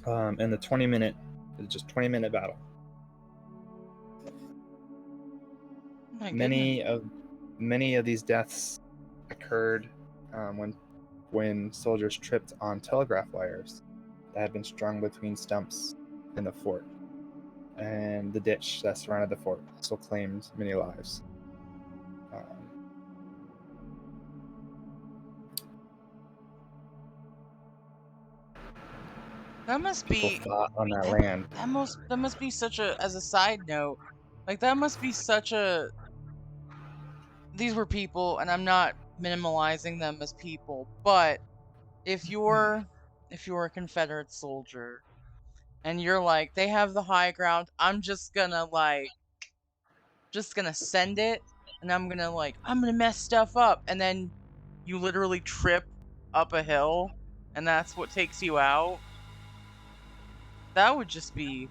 And the 20-minute battle. Many of these deaths occurred when soldiers tripped on telegraph wires that had been strung between stumps in the fort, and the ditch that surrounded the fort also claimed many lives. That must be fought on that land. That must be such a, as a side note, like that must be such a. These were people, and I'm not minimalizing them as people, but if you're a Confederate soldier and you're like, they have the high ground, I'm just gonna send it, and I'm gonna mess stuff up, and then you literally trip up a hill, and that's what takes you out. That would just be,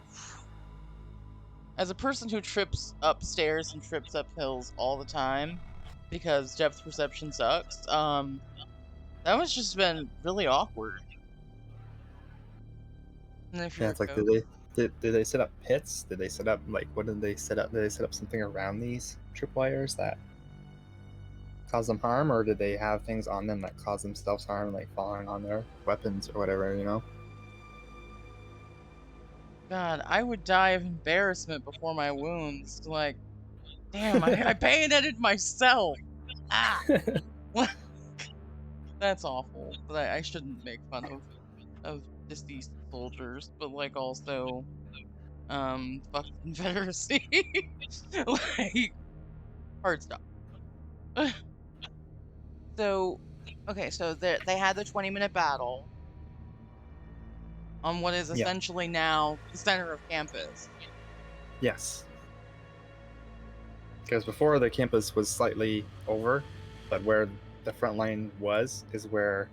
as a person who trips upstairs and trips up hills all the time because depth perception sucks, that was just been really awkward. And if you're It's like, did they set up pits? Did they set up, like, what did they set up? Did they set up something around these tripwires that cause them harm, or did they have things on them that cause themselves harm, like falling on their weapons or whatever, you know? God, I would die of embarrassment before my wounds. Like, damn, I bayoneted myself. Ah, that's awful. But I shouldn't make fun of deceased soldiers, but like also, fuck the Confederacy. Like, hard stuff. So, okay, so they had the 20-minute battle on what is Yeah. essentially now the center of campus. Yes. Because before the campus was slightly over, but where the front line is where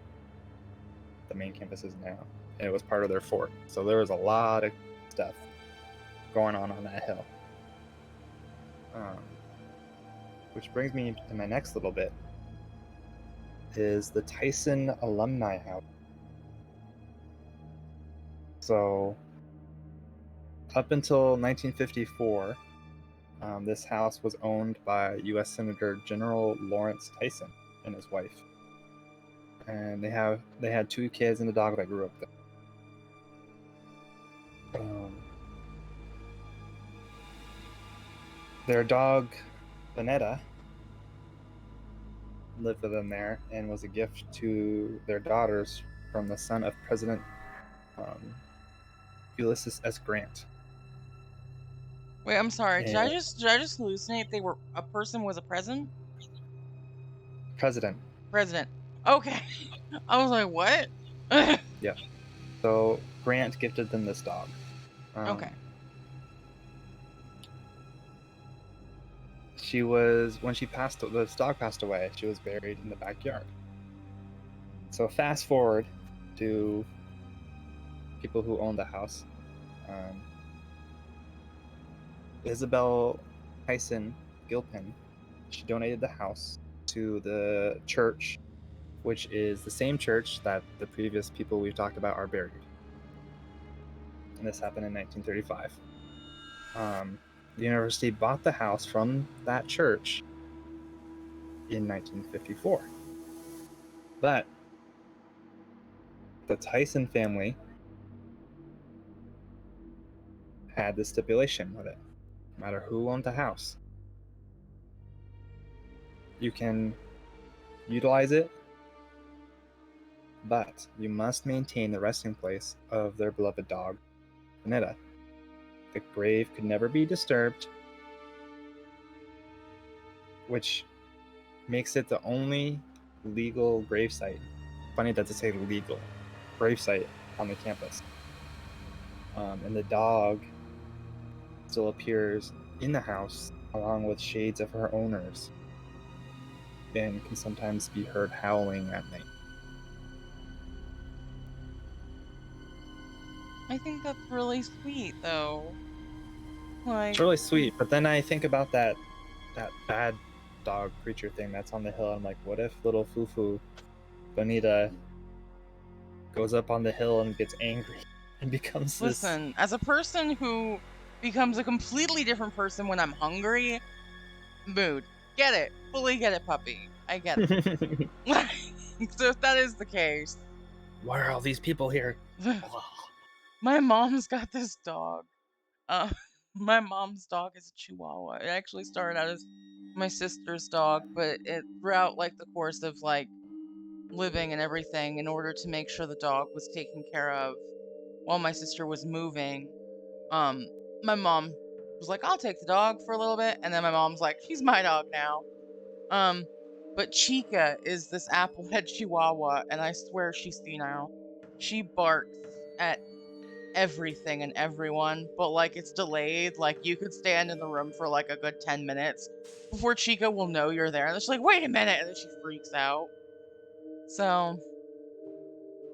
the main campus is now. And it was part of their fort. So there was a lot of stuff going on that hill. which brings me to my next little bit, is the Tyson Alumni House. So, up until 1954, this house was owned by U.S. Senator General Lawrence Tyson and his wife, and they had 2 kids and a dog that grew up there. Their dog, Bonetta, lived with them there and was a gift to their daughters from the son of President Ulysses S. Grant. Wait, I'm sorry. Did And I just hallucinate? A person was a president? President. President. Okay. I was like, what? Yeah. So Grant gifted them this dog. Okay. When this dog passed away, she was buried in the backyard. So fast forward to people who owned the house. Isabel Tyson Gilpin, she donated the house to the church, which is the same church that the previous people we've talked about are buried. And this happened in 1935. The university bought the house from that church in 1954. But the Tyson family had this stipulation with it. No matter who owned the house, you can utilize it, but you must maintain the resting place of their beloved dog, Bonetta. The grave could never be disturbed, which makes it the only legal gravesite. Funny that to say legal gravesite on the campus. And the dog still appears in the house along with shades of her owners and can sometimes be heard howling at night. I think that's really sweet, though. Like, It's really sweet, but then I think about that bad dog creature thing that's on the hill. I'm like, what if little Fufu Bonita goes up on the hill and gets angry and becomes this? listen, as a person who becomes a completely different person when I'm hungry, mood. Get it. Fully get it, puppy. I get it. So if that is the case, Why are all these people here? my mom's got this dog. My mom's dog is a Chihuahua. It actually started out as my sister's dog, but throughout like the course of like living and everything, in order to make sure the dog was taken care of while my sister was moving, my mom was like, "I'll take the dog for a little bit," and then my mom's like, "She's my dog now." But Chica is this applehead Chihuahua, and I swear she's senile. She barks at everything and everyone, but like it's delayed. Like you could stand in the room for like a good 10 minutes before Chica will know you're there. And she's like, wait a minute. And then she freaks out. So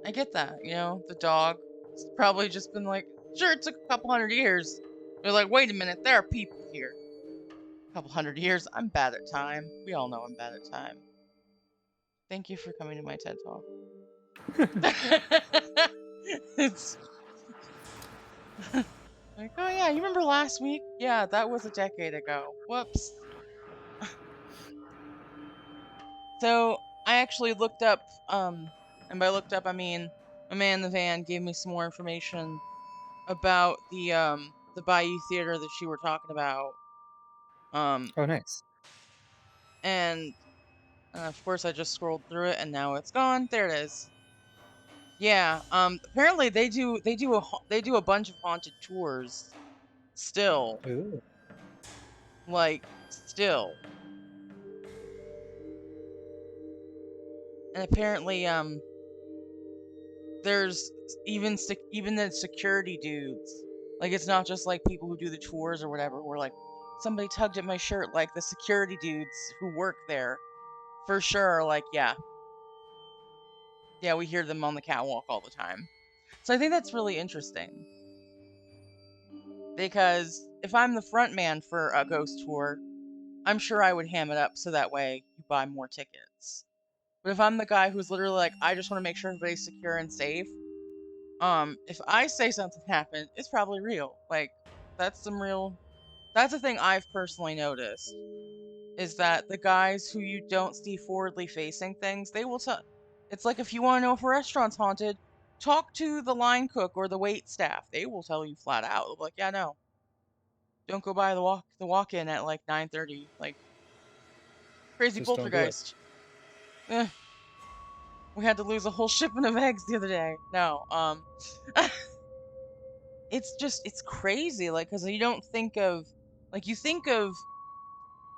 I get that, the dog has probably just been like, sure, it took a couple hundred years. They're like, wait a minute, there are people here. A couple hundred years. I'm bad at time. We all know I'm bad at time. Thank you for coming to my TED Talk. It's like, oh yeah, you remember last week? Yeah, that was a decade ago. Whoops. So I actually looked up, and by looked up I mean my man in the van gave me some more information about the Bayou Theater that you were talking about. Um, Oh, nice. and of course I just scrolled through it and now it's gone. There it is. Yeah. Apparently they do a bunch of haunted tours still. Ooh. Like still. And apparently there's even the security dudes. Like it's not just like people who do the tours or whatever. Who are like, somebody tugged at my shirt. Like the security dudes who work there, for sure. Are like, yeah, we hear them on the catwalk all the time. So I think that's really interesting because if I'm the front man for a ghost tour, I'm sure I would ham it up so that way you buy more tickets. But if I'm the guy who's literally like, I just want to make sure everybody's secure and safe, if I say something happened, it's probably real. Like, that's some real. That's a thing I've personally noticed is that the guys who you don't see forwardly facing things, they will tell. It's like if you want to know if a restaurant's haunted, talk to the line cook or the wait staff. They will tell you flat out. They'll be like, yeah, no, don't go by the walk in at like 9:30. Like crazy Just don't do it. poltergeist. Eh, we had to lose a whole shipment of eggs the other day. No, it's crazy. Like because you don't think of like you think of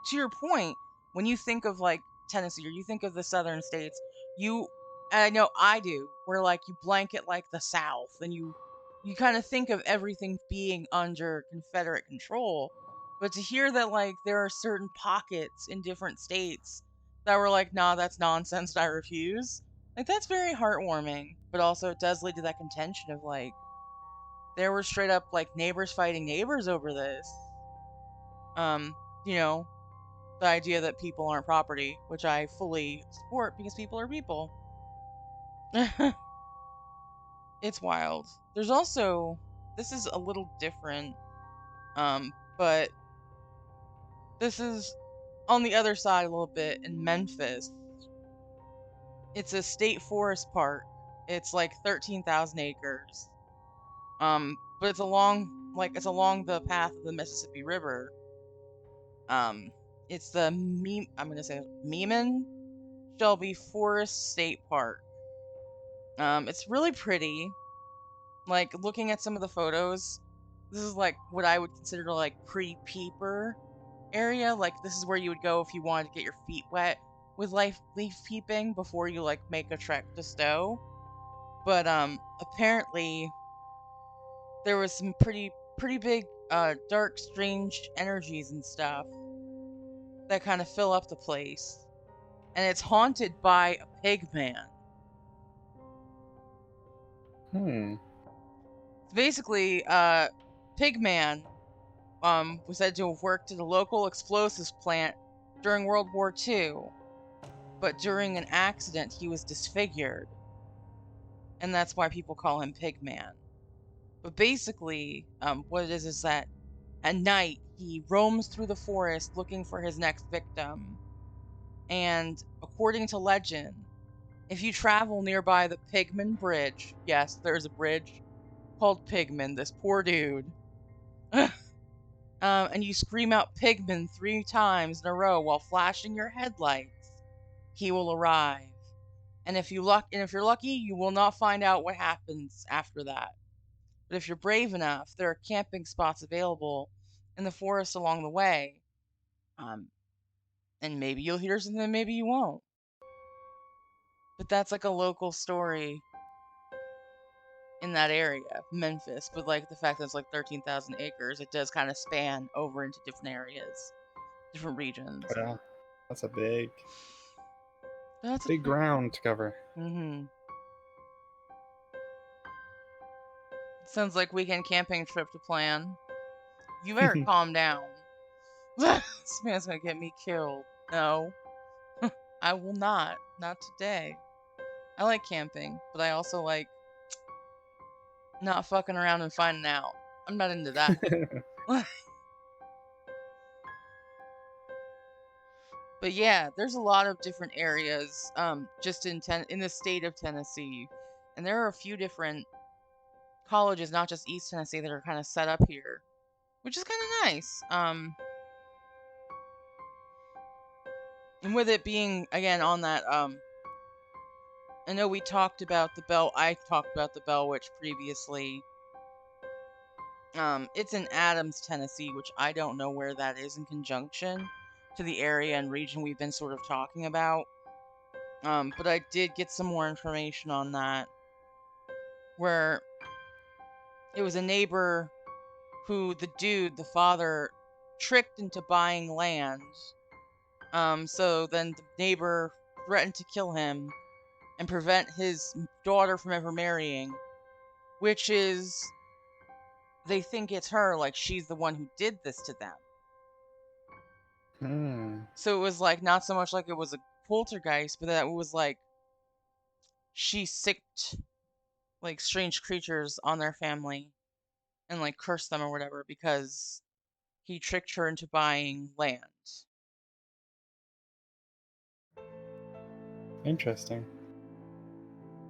to your point, when you think of like Tennessee or you think of the southern states, you and I know I do, where like you blanket like the South and you kind of think of everything being under Confederate control. But to hear that like there are certain pockets in different states that were like, nah, that's nonsense, I refuse. Like that's very heartwarming. But also it does lead to that contention of like there were straight up like neighbors fighting neighbors over this. Um, you know, the idea that people aren't property, which I fully support because people are people. It's wild. There's also this is a little different, but this is on the other side a little bit in Memphis. It's a state forest park. It's like 13,000 acres. But it's along the path of the Mississippi River. Um, it's the I'm gonna say Meeman Shelby Forest State Park. It's really pretty. Like looking at some of the photos, this is like what I would consider like pre-peeper area. Like this is where you would go if you wanted to get your feet wet with leaf peeping before you like make a trek to Stowe. But apparently there was some pretty big dark strange energies and stuff that kind of fill up the place. And it's haunted by a pig man. Hmm. Basically, Pigman was said to have worked at a local explosives plant during World War II, but during an accident he was disfigured, and that's why people call him Pigman. But basically, what it is that at night he roams through the forest looking for his next victim, and according to legend, if you travel nearby the Pigman Bridge, yes, there's a bridge called Pigman, this poor dude. And you scream out Pigman 3 times in a row while flashing your headlights, he will arrive. And if you're lucky, you will not find out what happens after that. But if you're brave enough, there are camping spots available in the forest along the way. Um, and maybe you'll hear something, maybe you won't. But that's like a local story in that area, Memphis. But like the fact that it's like 13,000 acres, it does kind of span over into different areas, different regions. Well, that's a big, That's a big big. ground to cover. Mm-hmm. Sounds like weekend camping trip to plan. You better calm down. This man's gonna get me killed. No, I will not. Not today. I like camping, but I also like not fucking around and finding out. I'm not into that. But yeah, there's a lot of different areas just in the state of Tennessee. And there are a few different colleges, not just East Tennessee, that are kind of set up here, which is kind of nice. And with it being again on that I know we talked about the Bell I talked about the Bell Witch previously. It's in Adams, Tennessee, which I don't know where that is in conjunction to the area and region we've been sort of talking about. But I did get some more information on that where it was a neighbor who the father, tricked into buying land. So then the neighbor threatened to kill him and prevent his daughter from ever marrying, which is they think it's her, like she's the one who did this to them. Hmm. So it was like not so much like it was a poltergeist, but that it was like she sicked like strange creatures on their family and like cursed them or whatever because he tricked her into buying land. Interesting.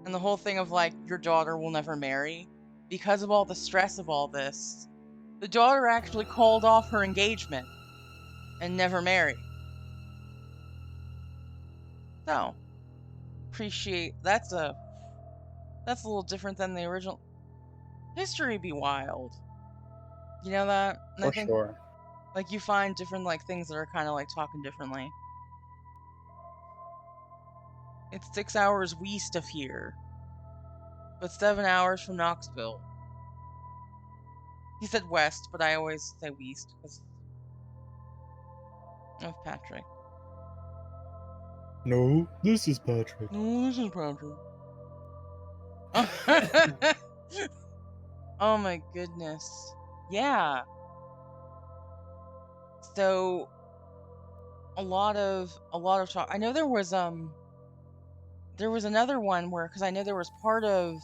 And the whole thing of like your daughter will never marry because of all the stress of all this. The daughter actually called off her engagement and never married. So, appreciate that's a little different than the original. History be wild. You know that? And I For think sure. like you find different like things that are kind of like talking differently. It's 6 hours west of here, but 7 hours from Knoxville. He said west, but I always say west because of Patrick. No, this is Patrick. No, this is Patrick. Oh my goodness. Yeah. So a lot of talk. I know there was another one where because I know there was part of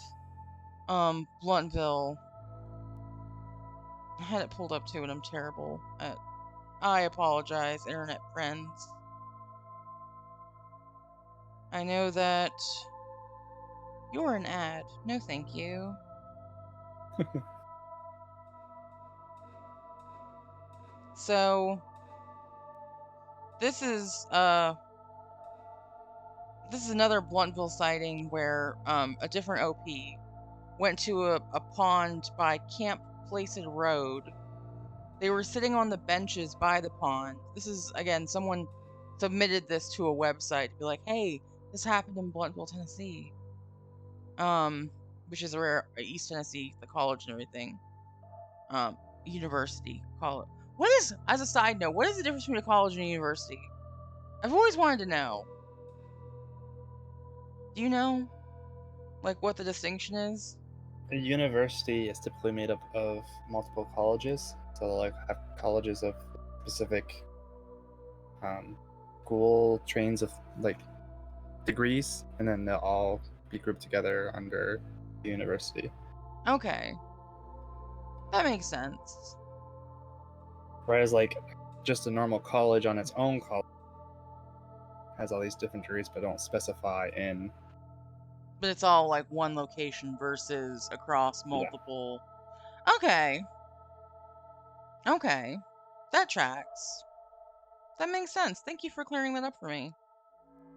Bluntville. I had it pulled up too, and I'm terrible at. I apologize, internet friends. I know that you're an ad. No, thank you. So this is uh this is another Bluntville sighting where a different OP went to a pond by Camp Placid Road. They were sitting on the benches by the pond. This is again someone submitted this to a website to be like, "Hey, this happened in Bluntville, Tennessee." Which is where East Tennessee, the college and everything. University, college. What is, as a side note, what is the difference between a college and a university? I've always wanted to know. Do you know, like, what the distinction is? A university is typically made up of multiple colleges. So like have colleges of specific um, school trains of like degrees, and then they'll all be grouped together under the university. Okay, that makes sense. Whereas like just a normal college on its own college has all these different degrees, but don't specify in. But it's all like one location versus across Yeah, multiple. Okay, okay, that tracks. That makes sense. Thank you for clearing that up for me.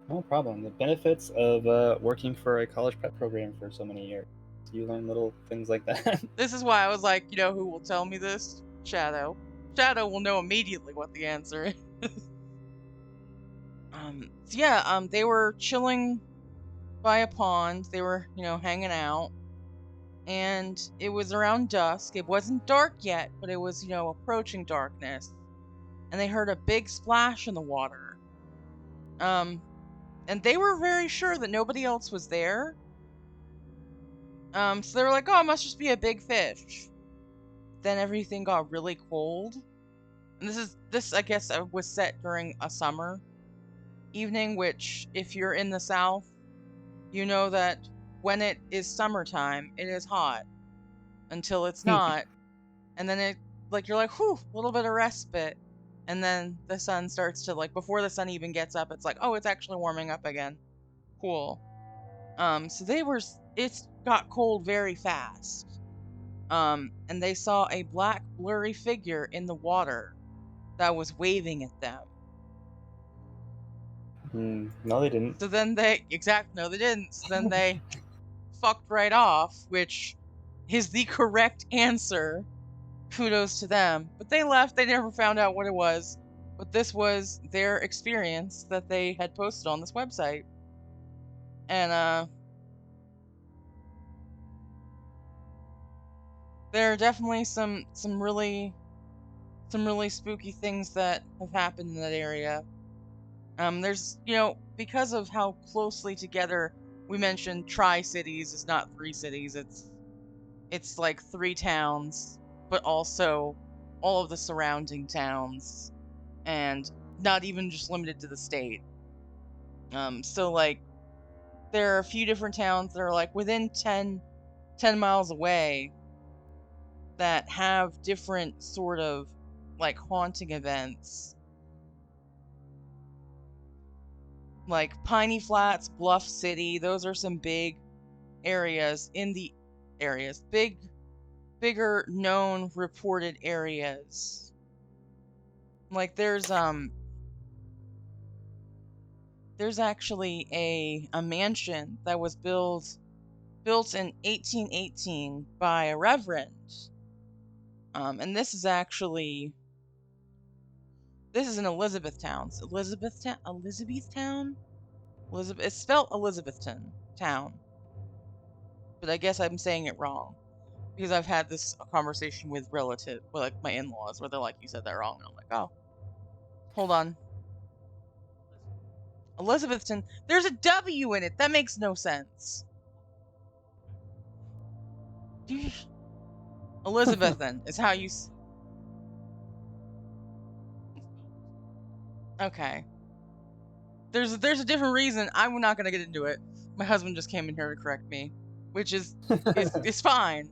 no problem. The benefits of working for a college prep program for so many years. You learn little things like that. This is why I was like, you know who will tell me this? Shadow. Shadow will know immediately what the answer is. So yeah, they were chilling by a pond. They were, hanging out. And it was around dusk. It wasn't dark yet, but it was, approaching darkness. And they heard a big splash in the water. Um, and they were very sure that nobody else was there. So they were like, oh, it must just be a big fish. Then everything got really cold. And this I guess was set during a summer evening, which if you're in the South, you know that when it is summertime, it is hot until it's not. And then it like you're like, whew, a little bit of respite. And then the sun starts to like before the sun even gets up, it's like, oh, it's actually warming up again. Cool. So it got cold very fast. And they saw a black blurry figure in the water that was waving at them. No, they didn't. So then no, they didn't. So then they fucked right off, which is the correct answer. Kudos to them. But they left. They never found out what it was. But this was their experience that they had posted on this website. And there are definitely some really spooky things that have happened in that area. There's because of how closely together we mentioned Tri-Cities is not three cities. It's like three towns, but also all of the surrounding towns and not even just limited to the state. So like there are a few different towns that are like within 10 miles away that have different sort of like haunting events. Like Piney Flats, Bluff City, those are some big areas in the areas. Bigger known reported areas. Like there's actually a mansion that was built in 1818 by a reverend. And this is in Elizabethtown. Elizabethtown? It's spelled Elizabethton town. But I guess I'm saying it wrong. Because I've had this conversation with like my in-laws, where they're like, you said that wrong. And I'm like, oh, hold on. Elizabethton, there's a W in it. That makes no sense. Elizabethan is how you... Okay. There's a different reason. I'm not gonna get into it. My husband just came in here to correct me, which is fine.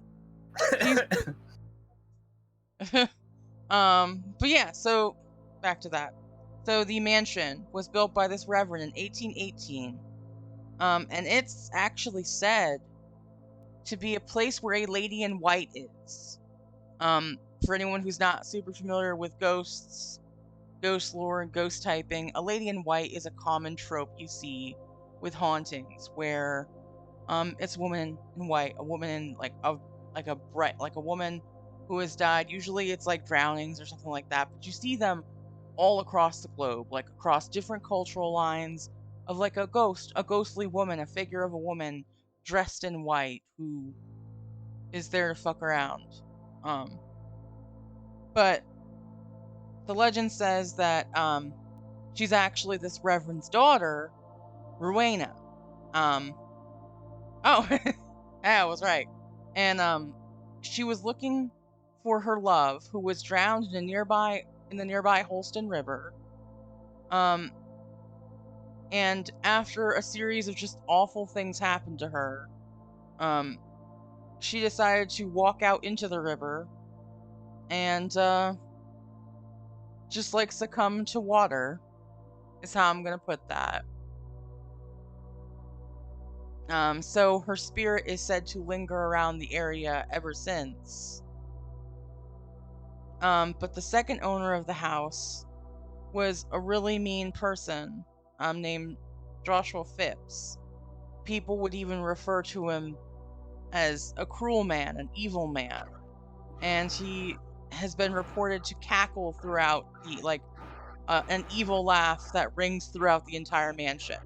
But yeah, so back to that. So the mansion was built by this reverend in 1818. And it's actually said to be a place where a lady in white is. For anyone who's not super familiar with ghosts, ghost lore, and ghost typing, a lady in white is a common trope you see with hauntings, where it's a woman in white, a woman in like a woman who has died. Usually it's like drownings or something like that, but you see them all across the globe, like across different cultural lines, of like a ghostly woman, a figure of a woman dressed in white who is there to fuck around. But the legend says that she's actually this reverend's daughter, Rowena. Oh, yeah, I was right. And she was looking for her love, who was drowned in the nearby Holston River. And after a series of just awful things happened to her, she decided to walk out into the river and just like succumb to water, is how I'm gonna put that. So her spirit is said to linger around the area ever since. But the second owner of the house was a really mean person, named Joshua Phipps. People would even refer to him as a cruel man, an evil man. And he has been reported to cackle throughout an evil laugh that rings throughout the entire mansion.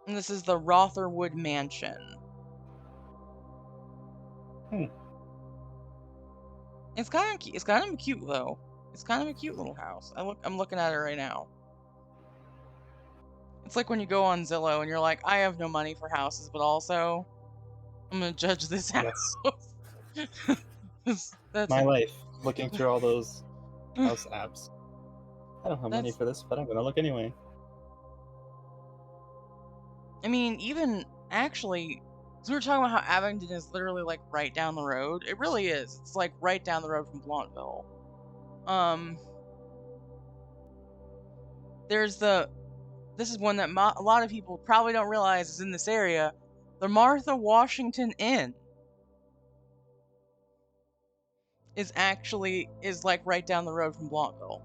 And this is the Rotherwood Mansion. It's kind of cute though. It's kind of a cute little house. I'm looking at it right now. It's like when you go on Zillow and you're like, I have no money for houses, but also I'm gonna judge this house. Yes. That's my life, looking through all those house apps. I don't have money for this, but I'm gonna look anyway. I mean, even actually, so we were talking about how Abingdon is literally like right down the road. It really is. It's like right down the road from Blounteville. This is one that a lot of people probably don't realize is in this area. The Martha Washington Inn is like right down the road from Blounteville.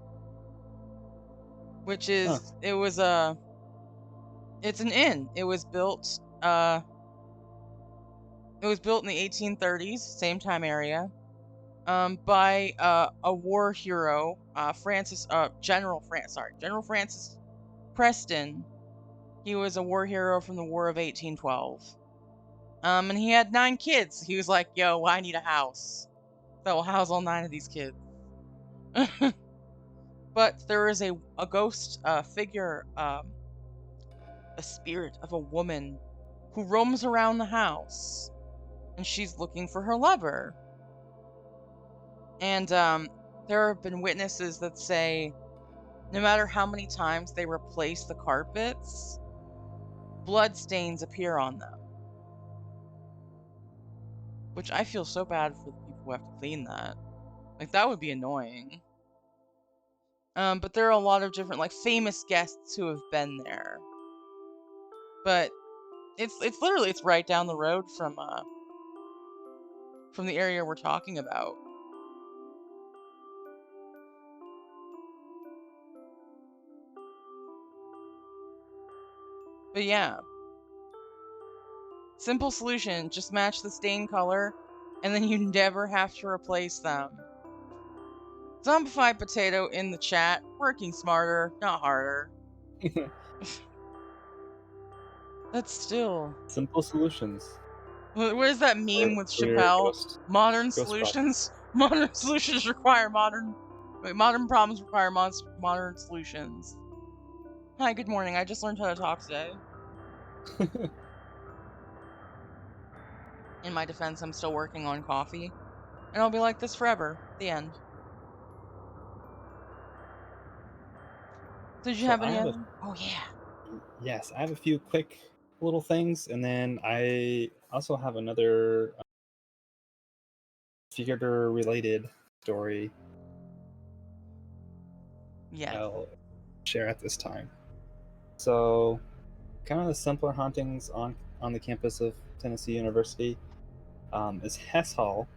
Which is, it's an inn. It was built in the 1830s, same time area, by a war hero, General Francis Preston. He was a war hero from the War of 1812. And he had 9 kids. He was like, yo, I need a house that will house all 9 of these kids. But there is a ghost figure, a spirit of a woman who roams around the house, and she's looking for her lover. And there have been witnesses that say no matter how many times they replace the carpets, blood stains appear on them. Which I feel so bad for the people who have to clean that. Like, that would be annoying. But there are a lot of different, like, famous guests who have been there. But it's literally it's right down the road from the area we're talking about. But yeah, simple solution, just match the stain color, and then you never have to replace them. Zombified Potato in the chat, working smarter, not harder. That's still... Simple solutions What is that meme with for your Chappelle? Modern ghost problems. solutions. Modern solutions require modern. Wait, modern problems require modern solutions. Hi, good morning. I just learned how to talk today. In my defense, I'm still working on coffee, and I'll be like this forever. The end. Did you So have I any have a other? Oh yeah. yes, I have a few quick little things, and then I also have another theater related story Yes. I'll share at this time. So, kind of the simpler hauntings on the campus of Tennessee University is Hess Hall,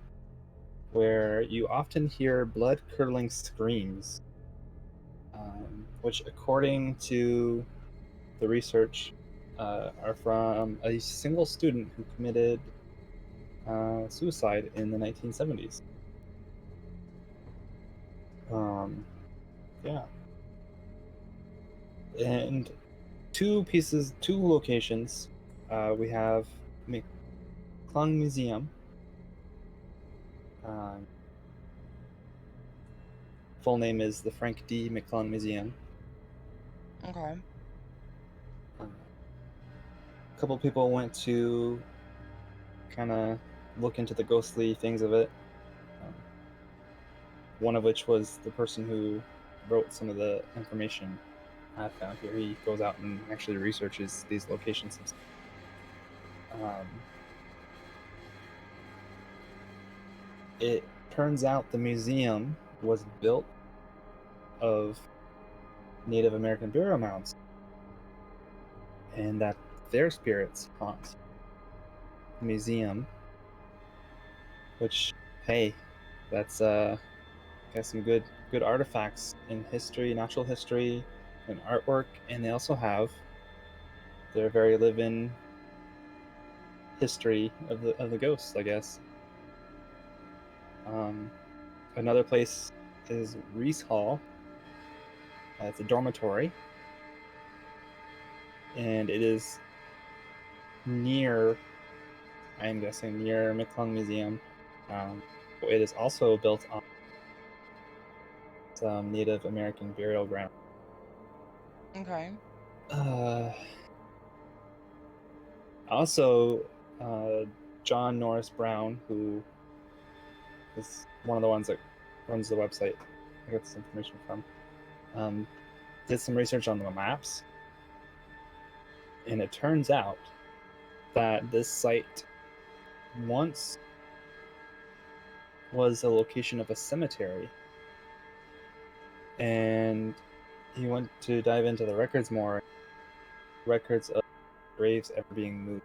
where you often hear blood curdling screams, which, according to the research, are from a single student who committed suicide in the 1970s. Yeah, and two locations. We have McClung Museum. Um, Full name is the Frank D. McClung Museum. Okay. A couple people went to kind of look into the ghostly things of it. Um, one of which was the person who wrote some of the information I found here. He goes out and actually researches these locations. Um, it turns out the museum was built of Native American burial mounds, and that their spirits haunt the museum. Which, hey, that's got some good artifacts in history, natural history, and artwork, and they also have their very live-in history of the ghosts, I guess. Another place is Reese Hall. It's a dormitory, and it is near, I'm guessing, near McClung Museum. It is also built on some Native American burial ground. Okay. Also, John Norris Brown, who is one of the ones that runs the website I got this information from, did some research on the maps, and it turns out that this site once was a location of a cemetery, and he went to dive into the records more, records of graves ever being moved.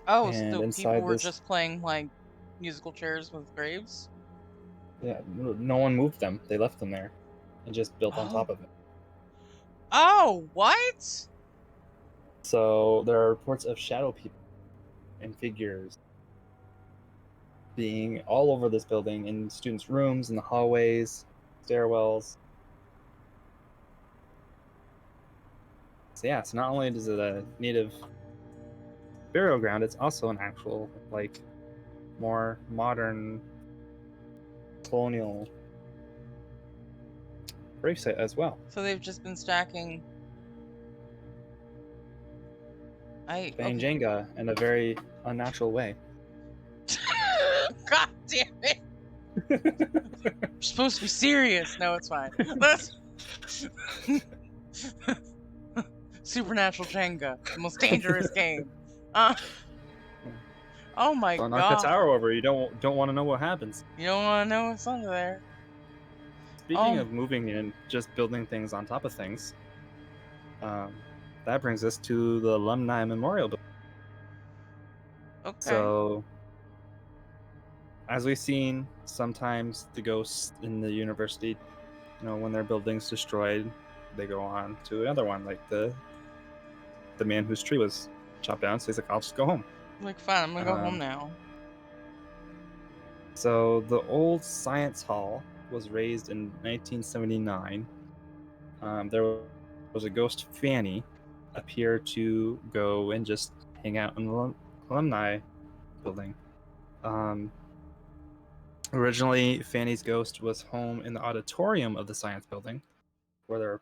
Oh, And so people inside were this, just playing like musical chairs with graves? yeah, no one moved them. They left them there and just built on top Oh. of it. Oh, what? So there are reports of shadow people and figures being all over this building, in students' rooms, in the hallways, stairwells. So yeah, so not only is it a native burial ground, it's also an actual, like, more modern colonial grave site as well. So they've just been stacking. Playing Okay. Jenga in a very unnatural way. God damn it. We're supposed to be serious. No, it's fine. That's Supernatural Jenga, the most dangerous game. Uh, oh my Don't knock the god. tower over. You don't want to know what happens. You don't want to know what's under there. Speaking Oh, of moving and just building things on top of things, um, that brings us to the Alumni Memorial Building. okay. So, as we've seen, sometimes the ghosts in the university, when their building's destroyed, they go on to another one, like the man whose tree was chopped down. So he's like, "I'll just go home." Like, fine, I'm gonna go home Um, now. so the old science hall was raised in 1979. There was a ghost Fanny appear to go and just hang out in the alumni building. Um, Originally, Fanny's ghost was home in the auditorium of the science building, where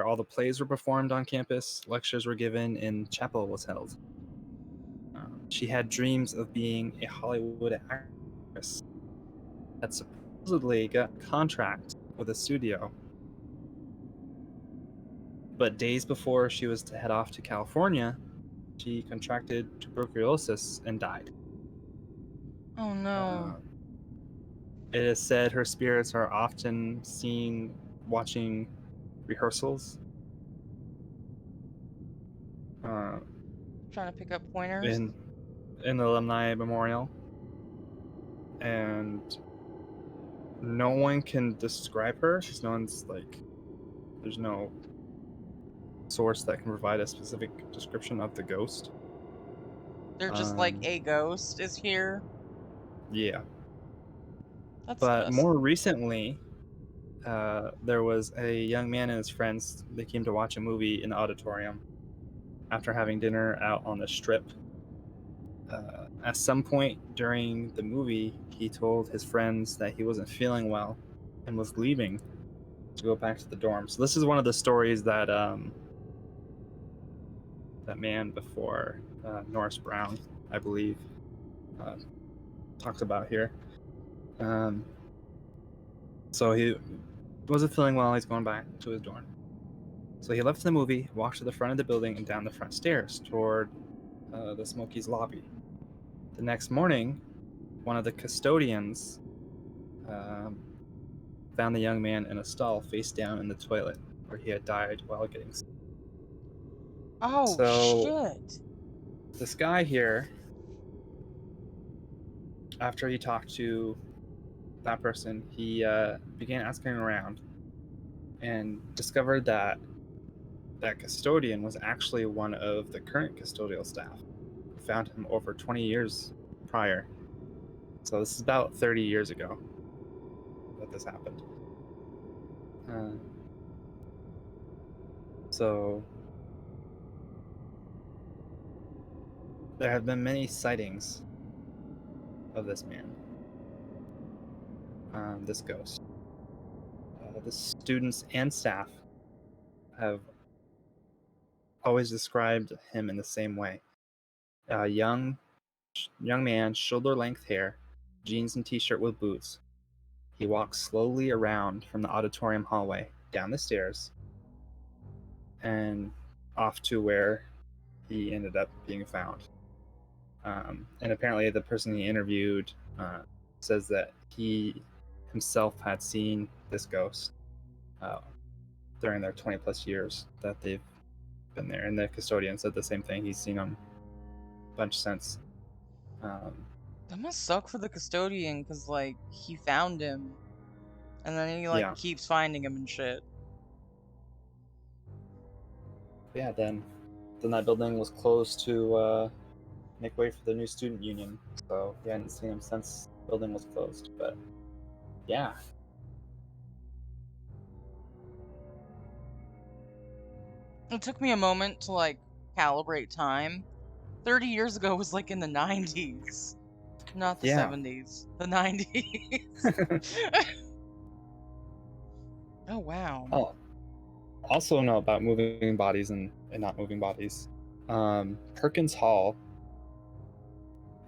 all the plays were performed on campus, lectures were given, and chapel was held. She had dreams of being a Hollywood actress, had supposedly got a contract with a studio, but days before she was to head off to California, she contracted tuberculosis and died. Oh no. Uh, it is said her spirits are often seen watching rehearsals uh, Trying to pick up pointers. in the alumni memorial, and no one can describe her because there's no source that can provide a specific description of the ghost. They're just like Um, a ghost is here. yeah, That's but just. more recently, there was a young man and his friends. They came to watch a movie in the auditorium after having dinner out on the strip. At some point during the movie, he told his friends that he wasn't feeling well and was leaving to go back to the dorm. So this is one of the stories that that man before Norris Brown, I believe, uh, talks about here. So he wasn't feeling well. He's going back to his dorm. So he left the movie, walked to the front of the building, and down the front stairs toward the Smokies lobby. The next morning, one of the custodians found the young man in a stall face down in the toilet where he had died while getting sick. Oh So shit. this guy here, after he talked to that person, he began asking around and discovered that that custodian was actually one of the current custodial staff who found him over 20 years prior. So this is about 30 years ago that this happened. Uh, so there have been many sightings of this man, this ghost. The students and staff have always described him in the same way. A young man, shoulder-length hair, jeans and t-shirt with boots. He walks slowly around from the auditorium hallway, down the stairs, and off to where he ended up being found. And apparently, the person he interviewed says that he himself had seen this ghost uh, during their 20 plus years that they've been there. And the custodian said the same thing. He's seen him a bunch since. Um, That must suck for the custodian, cause like he found him, and then he like yeah. keeps finding him and shit. Yeah, then that building was closed to make way for the new student union. So we hadn't seen him since the building was closed. But yeah. It took me a moment to like calibrate time. 30 years ago was like in the 90s, not the Yeah. 70s, the 90s. Oh wow. Oh, also know about moving bodies and not moving bodies. Perkins Hall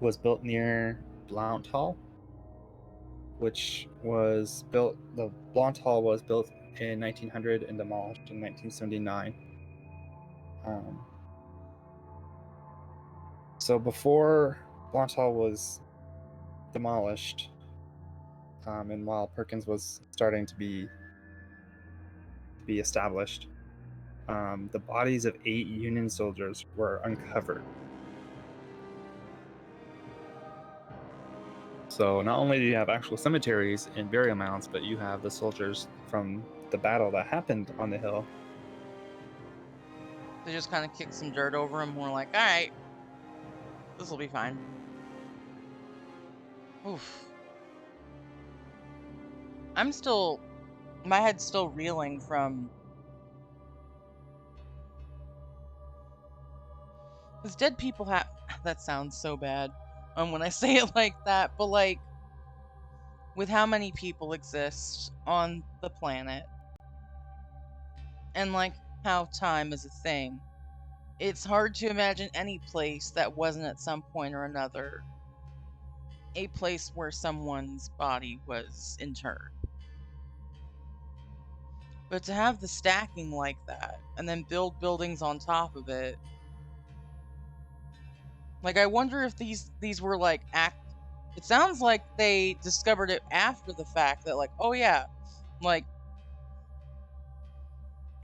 was built near Blount Hall. which was built. The Blount Hall was built in 1900 and demolished in 1979. Um, so before Blount Hall was demolished, and while Perkins was starting to be established, the bodies of 8 Union soldiers were uncovered. So not only do you have actual cemeteries and burial mounds, but you have the soldiers from the battle that happened on the hill. They just kind of kicked some dirt over him. We're like, all right, this will be fine. Oof. My head's still reeling from, because dead people have, that sounds so bad when I say it like that, but like, with how many people exist on the planet, and like how time is a thing, it's hard to imagine any place that wasn't at some point or another a place where someone's body was interred. But to have the stacking like that and then build buildings on top of it, like I wonder if these were like it sounds like they discovered it after the fact that like, oh yeah, like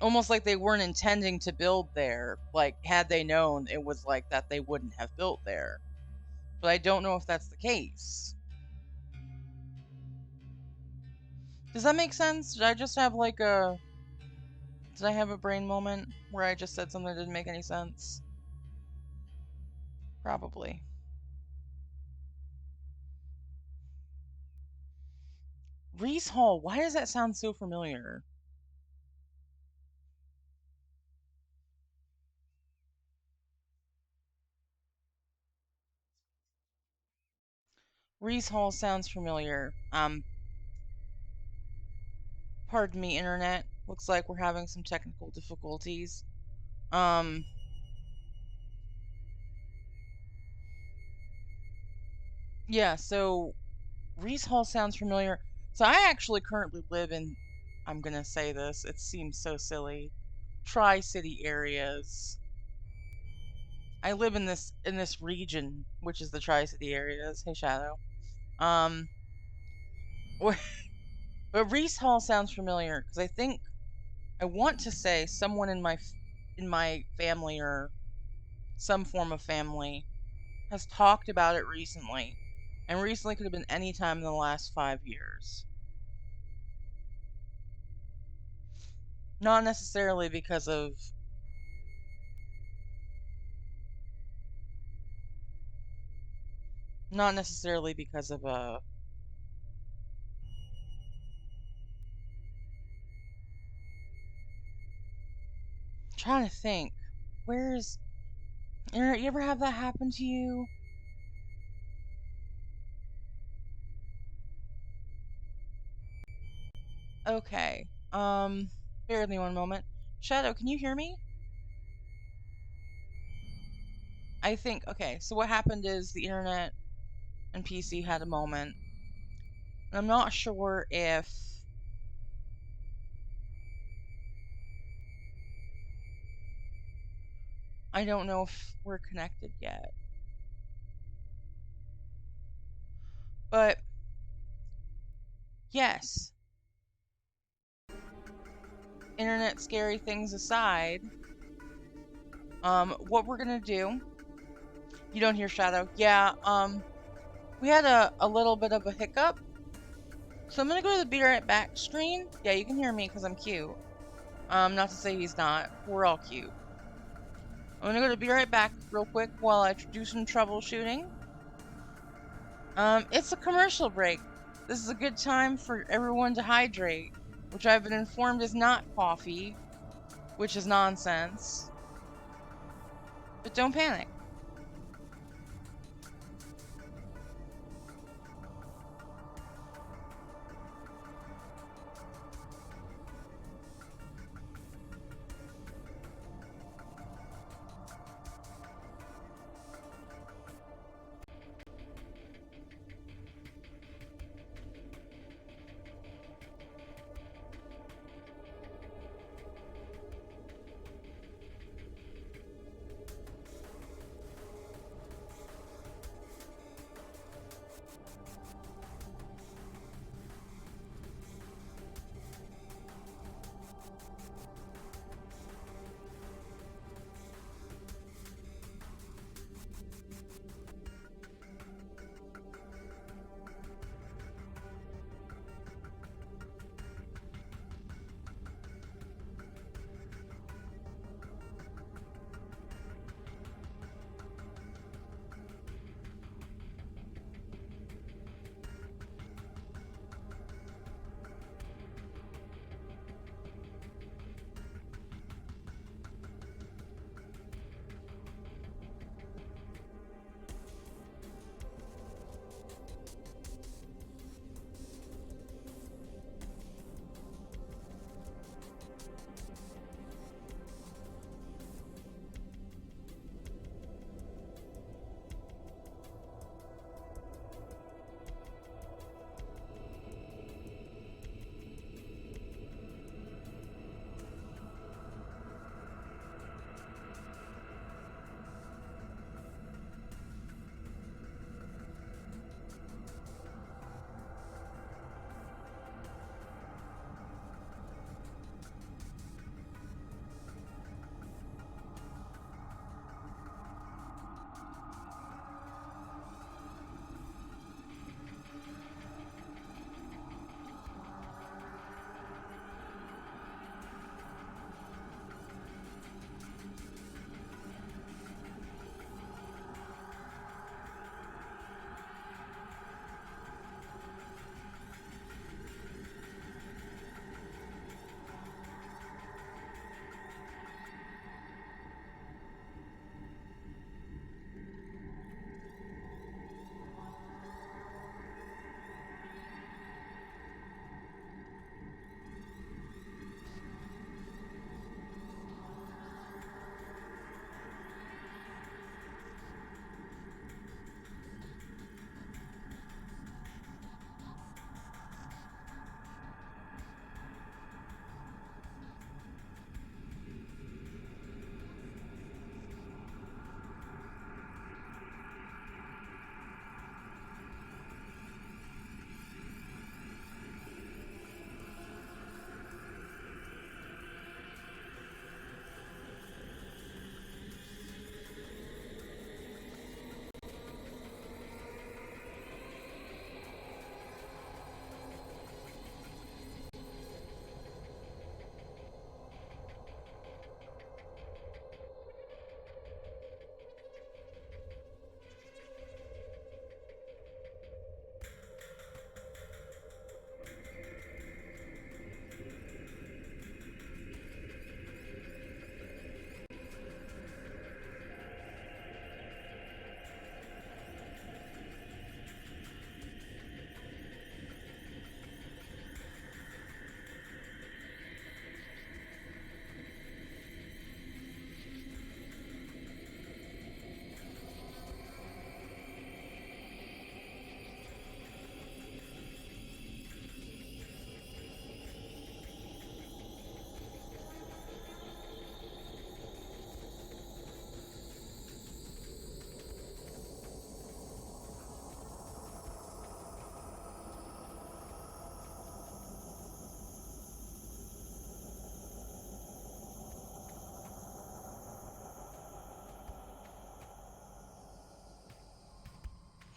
almost like they weren't intending to build there. Like had they known it was like that, they wouldn't have built there. But I don't know if that's the case. Does that make sense? Did I have a brain moment where I just said something that didn't make any sense? Probably. Reese Hall, why does that sound so familiar? Reese Hall sounds familiar. Pardon me, internet. Looks like we're having some technical difficulties. Um, yeah, so Reese Hall sounds familiar. So I actually currently live in, I'm gonna say this, it seems so silly, Tri-City areas. I live in this region, which is the Tri-City areas. Hey, Shadow. Um, but Reese Hall sounds familiar because I want to say someone in my family or some form of family has talked about it recently, and recently could have been any time in the last 5 years. Not necessarily because of not necessarily because of trying to think. Where's you ever have that happen to you? Okay. Bear with me one moment. Shadow, can you hear me? I think okay, so what happened is the internet and PC had a moment. And I'm not sure if I don't know if we're connected yet. But yes, internet scary things aside, what we're gonna do, you don't hear Shadow. Yeah, we had a little bit of a hiccup. So I'm gonna go to the Be Right Back screen. Yeah, you can hear me because I'm cute. Not to say he's not. We're all cute. I'm gonna go to Be Right Back real quick while I do some troubleshooting. It's a commercial break. This is a good time for everyone to hydrate, which I've been informed is not coffee, which is nonsense. But don't panic.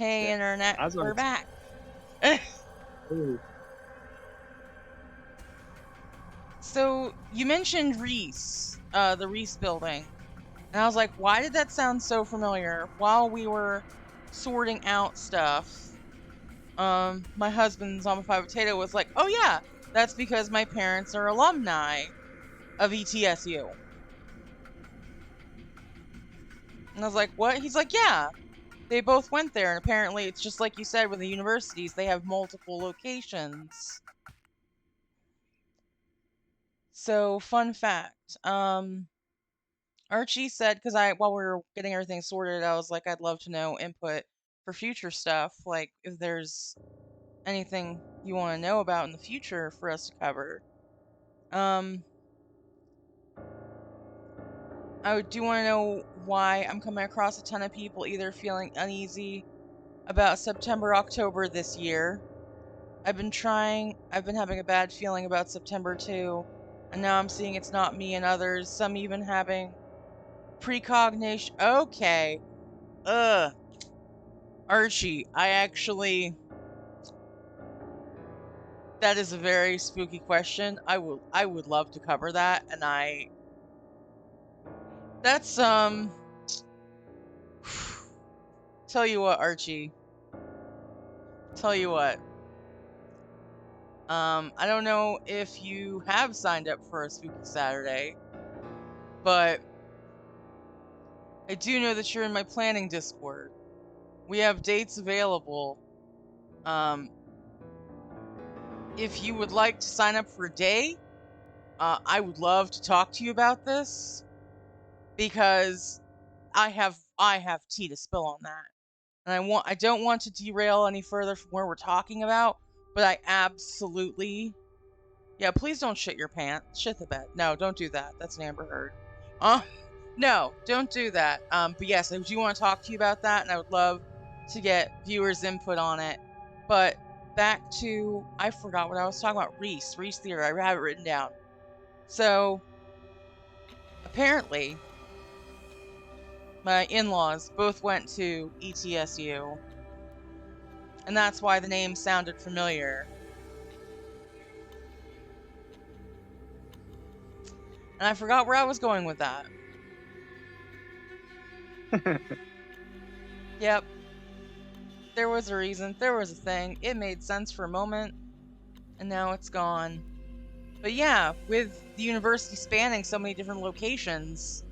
Hey, Yeah. internet, As I we're was, back. ooh. So you mentioned Reese, the Reese building. And I was like, why did that sound so familiar? While we were sorting out stuff, my husband's zombified potato was like, oh yeah, that's because my parents are alumni of ETSU. And I was like, what? He's like, yeah, they both went there. And apparently it's just like you said with the universities, they have multiple locations. So, fun fact. Archie said, because while we were getting everything sorted, I was like, I'd love to know input for future stuff. Like, if there's anything you want to know about in the future for us to cover. Um, I do want to know why I'm coming across a ton of people either feeling uneasy about September, October this year. I've been having a bad feeling about September too, and now I'm seeing it's not me and others, some even having precognition. Okay. Ugh. Archie, that is a very spooky question. I would love to cover that, and that's tell you what, Archie. Tell you what. I don't know if you have signed up for a spooky Saturday, but I do know that you're in my planning Discord. We have dates available. Um, if you would like to sign up for a day, I would love to talk to you about this because I have tea to spill on that. And I don't want to derail any further from where we're talking about, but I absolutely, yeah, please don't shit your pants. Shit the bed. No, don't do that. That's an Amber Heard. Uh no, don't do that. But yes, I do want to talk to you about that, and I would love to get viewers' input on it. But back to I forgot what I was talking about. Reese Theater. I have it written down. So apparently, my in-laws both went to ETSU, and that's why the name sounded familiar. And I forgot where I was going with that. Yep, there was a reason, there was a thing. It made sense for a moment, and now it's gone. But yeah, with the university spanning so many different locations,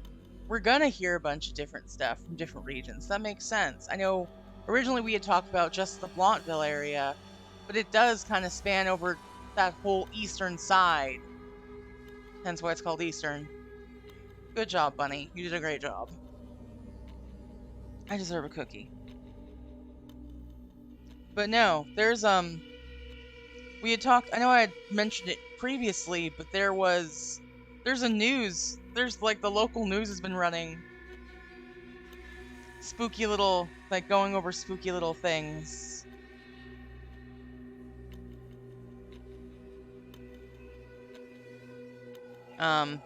we're gonna hear a bunch of different stuff from different regions. That makes sense. I know originally we had talked about just the Blantville area, but it does kind of span over that whole eastern side. Hence why it's called Eastern. Good job, Bunny. You did a great job. I deserve a cookie. But no, we had talked, I know I had mentioned it previously, but there's like the local news has been running spooky little, like going over spooky little things. Um,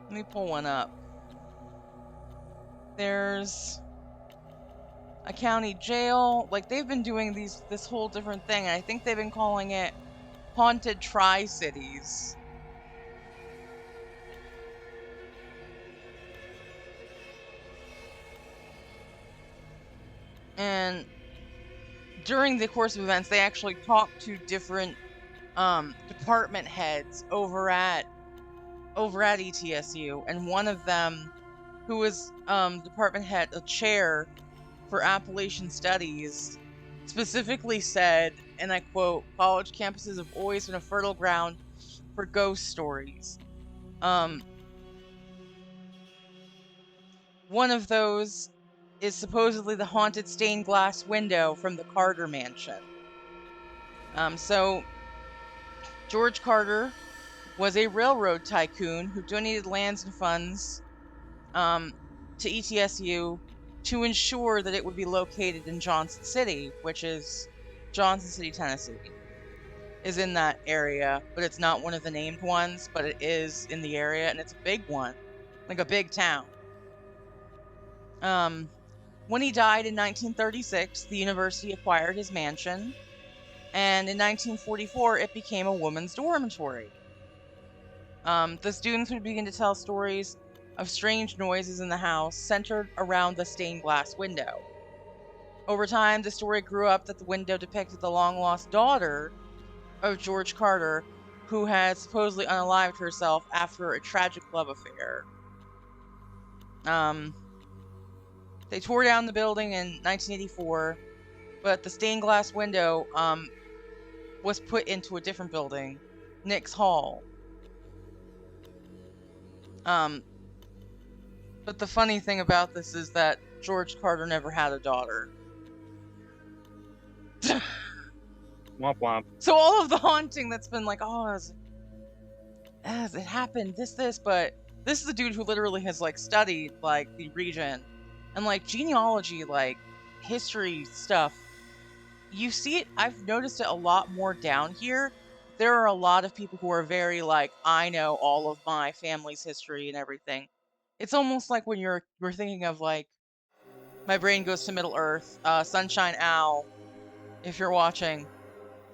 Let me pull one up. There's a county jail, like they've been doing this whole different thing, and I think they've been calling it Haunted Tri-Cities. And during the course of events, they actually talked to different department heads over at ETSU, and one of them, who was department head, a chair for Appalachian Studies, specifically said, and I quote, "College campuses have always been a fertile ground for ghost stories." Um, One of those is supposedly the haunted stained glass window from the Carter Mansion. So George Carter was a railroad tycoon who donated lands and funds um, to ETSU to ensure that it would be located in Johnson City, which is Johnson City, Tennessee, is in that area, but it's not one of the named ones, but it is in the area, and it's a big one, like a big town. Um, When he died in 1936, the university acquired his mansion, and in 1944, it became a woman's dormitory. The students would begin to tell stories of strange noises in the house centered around the stained glass window. Over time, the story grew up that the window depicted the long lost daughter of George Carter, who had supposedly unalived herself after a tragic love affair. They tore down the building in 1984, but the stained glass window was put into a different building, Nick's Hall. But the funny thing about this is that George Carter never had a daughter. Womp womp. So all of the haunting that's been like, oh, as it happened, this, but this is a dude who literally has like studied like the region and like genealogy, like history stuff. You see it, I've noticed it a lot more down here. There are a lot of people who are very like, I know all of my family's history and everything. It's almost like when you're thinking of like, my brain goes to Middle Earth, Sunshine Owl. If you're watching,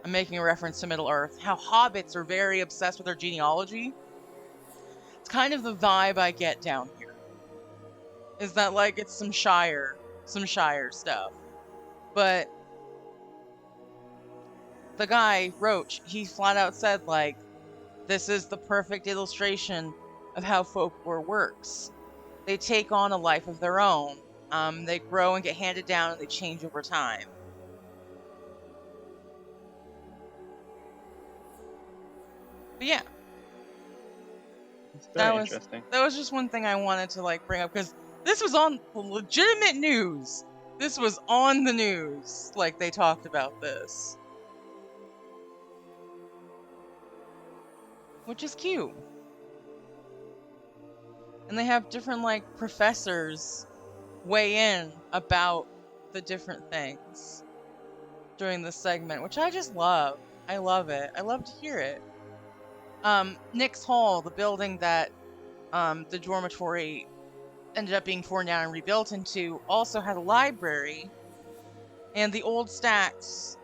I'm making a reference to Middle Earth. How hobbits are very obsessed with their genealogy. It's kind of the vibe I get down here. Is that like it's some Shire stuff. But the guy, Roach, he flat out said like, this is the perfect illustration of how folklore works. They take on a life of their own. They grow and get handed down and they change over time. But yeah, It's that very was interesting. just one thing I wanted to like bring up because this was on legitimate news. This was on the news. Like they talked about this. Which is cute. And they have different like professors weigh in about the different things during this segment, which I just love. I love it. I love to hear it. Nick's Hall, the building that the dormitory ended up being torn down and rebuilt into, also had a library, and the old stacks,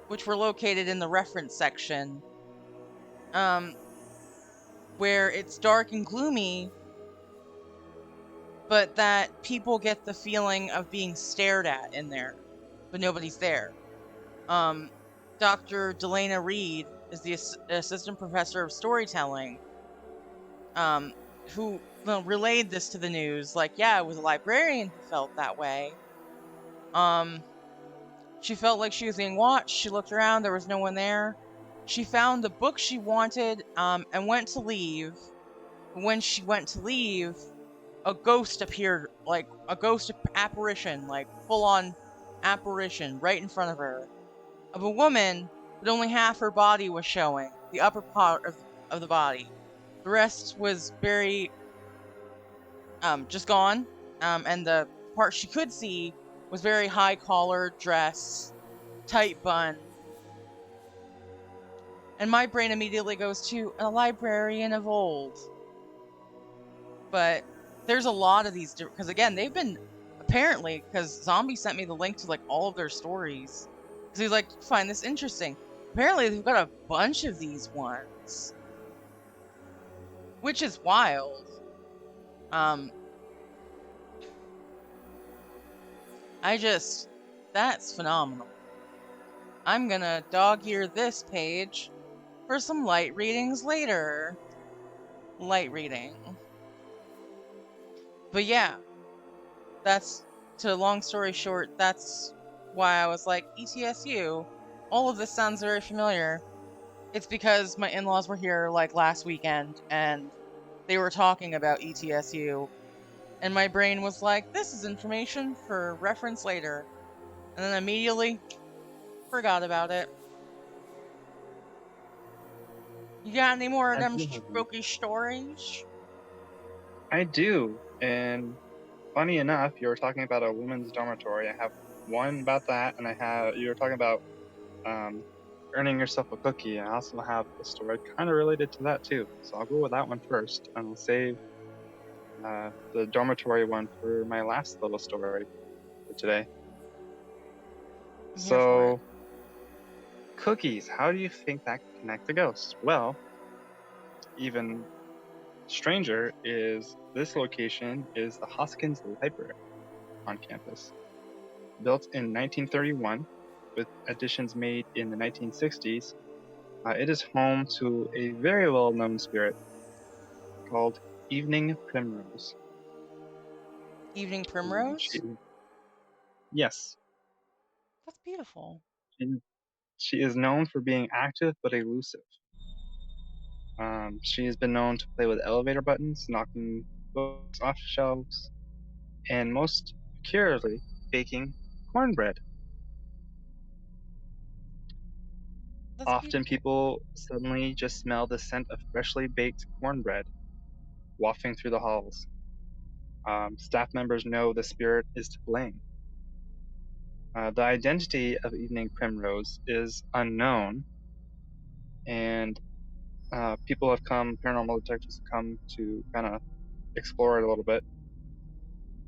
which were located in the reference section, where it's dark and gloomy, but that people get the feeling of being stared at in there, but nobody's there. Dr. Delana Reed is the assistant professor of storytelling, who relayed this to the news. Like, yeah, it was a librarian who felt that way. She felt like she was being watched. She looked around, there was no one there. She found the book she wanted, and went to leave. When she went to leave, a ghost appeared, like a ghost apparition, like full on apparition right in front of her, of a woman, but only half her body was showing, the upper part of the body. The rest was very just gone. And the part she could see was very high collared dress, tight bun. And my brain immediately goes to a librarian of old. But there's a lot of these, because again, they've been apparently, because Zombie sent me the link to like all of their stories. Because he's like, find this interesting. Apparently, they've got a bunch of these ones, which is wild. That's phenomenal. I'm gonna dog ear this page for some light readings later. Light reading. But yeah, that's, to long story short, that's why I was like, ETSU, all of this sounds very familiar. It's because my in-laws were here like last weekend and they were talking about ETSU, and my brain was like, this is information for reference later. And then immediately forgot about it. You got any more of them spooky stories? I do, and funny enough, you were talking about a women's dormitory. I have one about that, and you were talking about earning yourself a cookie. I also have a story kind of related to that too. So I'll go with that one first, and I'll save the dormitory one for my last little story for today. I'm here for it. So, cookies, how do you think that can connect to ghosts? Well, even stranger is this location is the Hoskins Library on campus. Built in 1931 with additions made in the 1960s, it is home to a very well known spirit called Evening Primrose. Evening Um, she, Primrose? yes, That's beautiful. she, she is known for being active but elusive. She has been known to play with elevator buttons, knocking books off shelves, and most peculiarly, baking cornbread. That's Often beautiful. people suddenly just smell the scent of freshly baked cornbread wafting through the halls. Staff members know the spirit is to blame. The identity of Evening Primrose is unknown, and paranormal detectives have come to kind of explore it a little bit.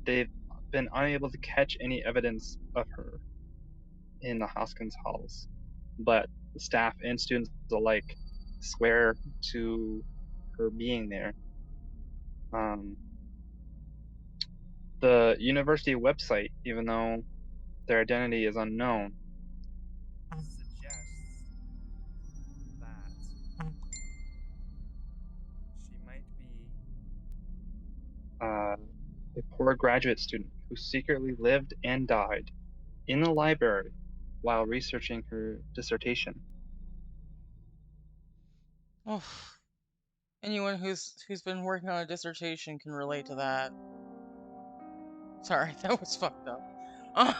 They've been unable to catch any evidence of her in the Hoskins halls, but the staff and students alike swear to her being there. Um, the university website, even though their identity is unknown, suggests that she might be uh, a poor graduate student who secretly lived and died in the library while researching her dissertation. Oh, anyone who's been working on a dissertation can relate to that. Sorry, that was fucked up. Uh,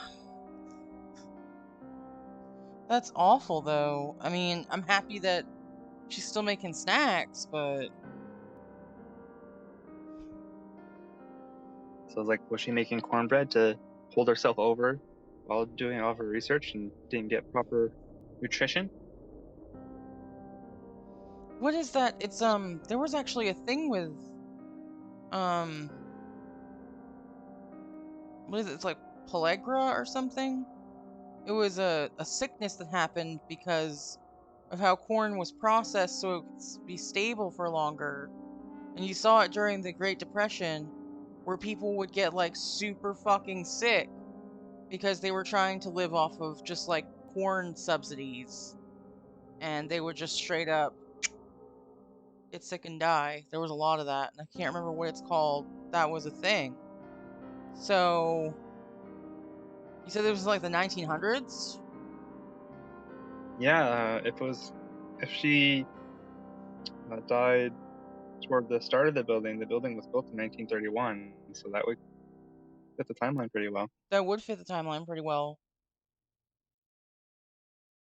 that's awful though. I mean, I'm happy that she's still making snacks, but So it's like, was she making cornbread to hold herself over while doing all of her research and didn't get proper nutrition? what is that? It's there was actually a thing with um what is it? It's like pellagra or something. It was a sickness that happened because of how corn was processed so it could be stable for longer. And you saw it during the Great Depression where people would get like super fucking sick because they were trying to live off of just like corn subsidies and they would just straight up get sick and die. There was a lot of that and I can't remember what it's called. That was a thing. So, you said it was like the 1900s? Yeah, if she died toward the start of the building was built in 1931, so that would fit the timeline pretty well. That would fit the timeline pretty well.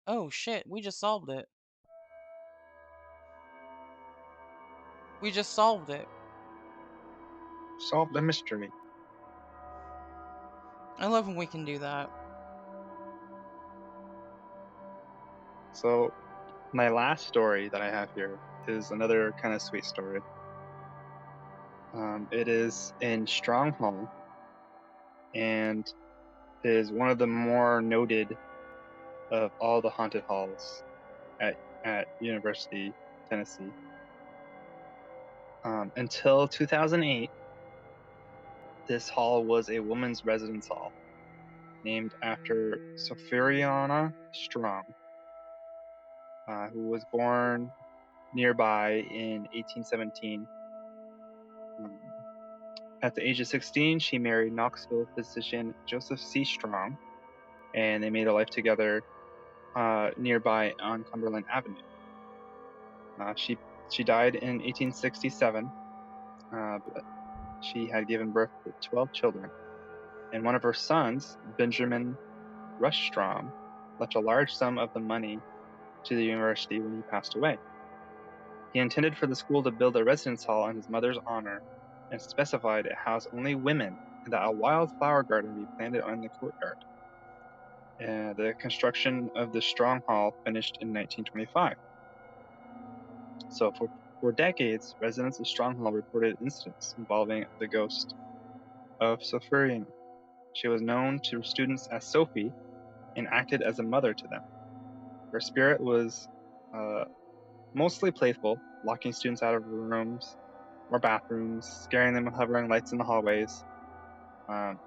Oh shit, we just solved it. We just solved it. Solve the mystery. I love when we can do that. So my last story that I have here is another kind of sweet story. It is in Stronghold and is one of the more noted of all the haunted halls at University Tennessee. Until 2008, this hall was a woman's residence hall named after Sophriana Strong, who was born nearby in 1817. Um, at the age of 16, she married Knoxville physician Joseph C. Strong, and they made a life together nearby on Cumberland Avenue. Uh, she she died in 1867, but she had given birth to 12 children, and one of her sons, Benjamin Rushstrom, left a large sum of the money to the university when he passed away. He intended for the school to build a residence hall in his mother's honor and specified it house only women and that a wild flower garden be planted in the courtyard. The construction of the Strong Hall finished in 1925. So For decades, residents of Stronghold reported incidents involving the ghost of Sophia. She was known to students as Sophie and acted as a mother to them. Her spirit was uh, mostly playful, locking students out of rooms or bathrooms, scaring them with hovering lights in the hallways.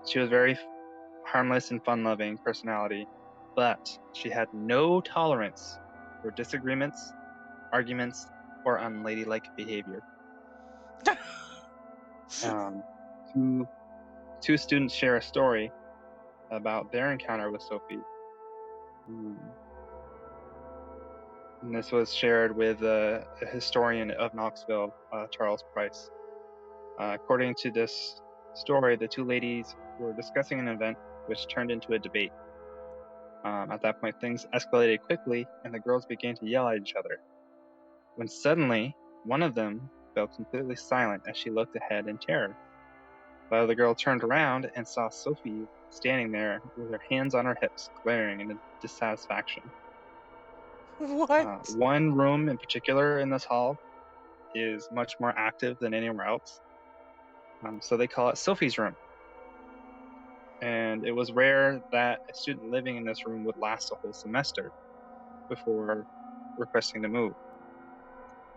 She was very harmless and fun-loving personality, but she had no tolerance for disagreements, arguments, or unladylike behavior. Um, two, two students share a story about their encounter with Sophie. And this was shared with a historian of Knoxville, Charles Price. According to this story, the two ladies were discussing an event which turned into a debate. At that point, things escalated quickly, and the girls began to yell at each other. When suddenly, one of them fell completely silent as she looked ahead in terror. The other girl turned around and saw Sophie standing there with her hands on her hips, glaring in dissatisfaction. What? One room in particular in this hall is much more active than anywhere else. So they call it Sophie's room. And it was rare that a student living in this room would last a whole semester before requesting to move.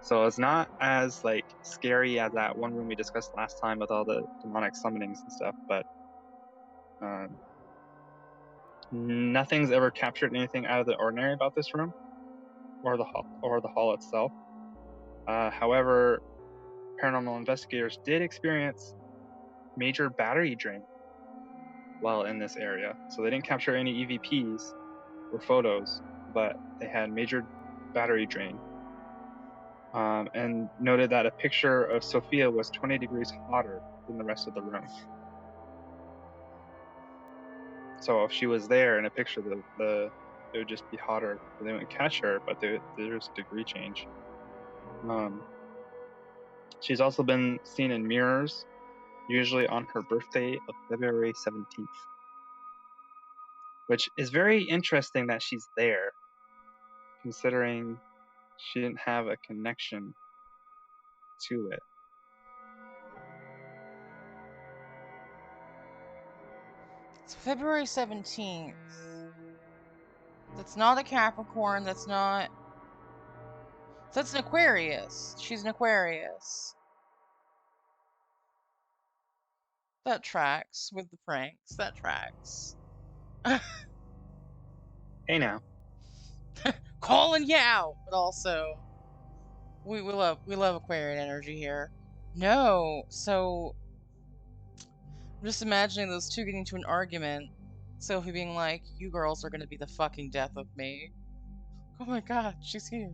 So it's not as like scary as that one room we discussed last time with all the demonic summonings and stuff, but um, nothing's ever captured anything out of the ordinary about this room or the hall itself. However, paranormal investigators did experience major battery drain while in this area. So they didn't capture any EVPs or photos, but they had major battery drain. And noted that a picture of Sophia was 20 degrees hotter than the rest of the room. So if she was there in a picture, it would just be hotter. They wouldn't catch her, but there's a degree change. She's also been seen in mirrors, usually on her birthday of February 17th. Which is very interesting that she's there, considering she didn't have a connection to it. It's February 17th. That's not a Capricorn. That's an Aquarius. She's an Aquarius. That tracks with the pranks. That tracks. Hey now. Calling you out, but also we love Aquarian energy here. No, so I'm just imagining those two getting into an argument. Sophie being like, "You girls are gonna be the fucking death of me." Oh my god, she's here.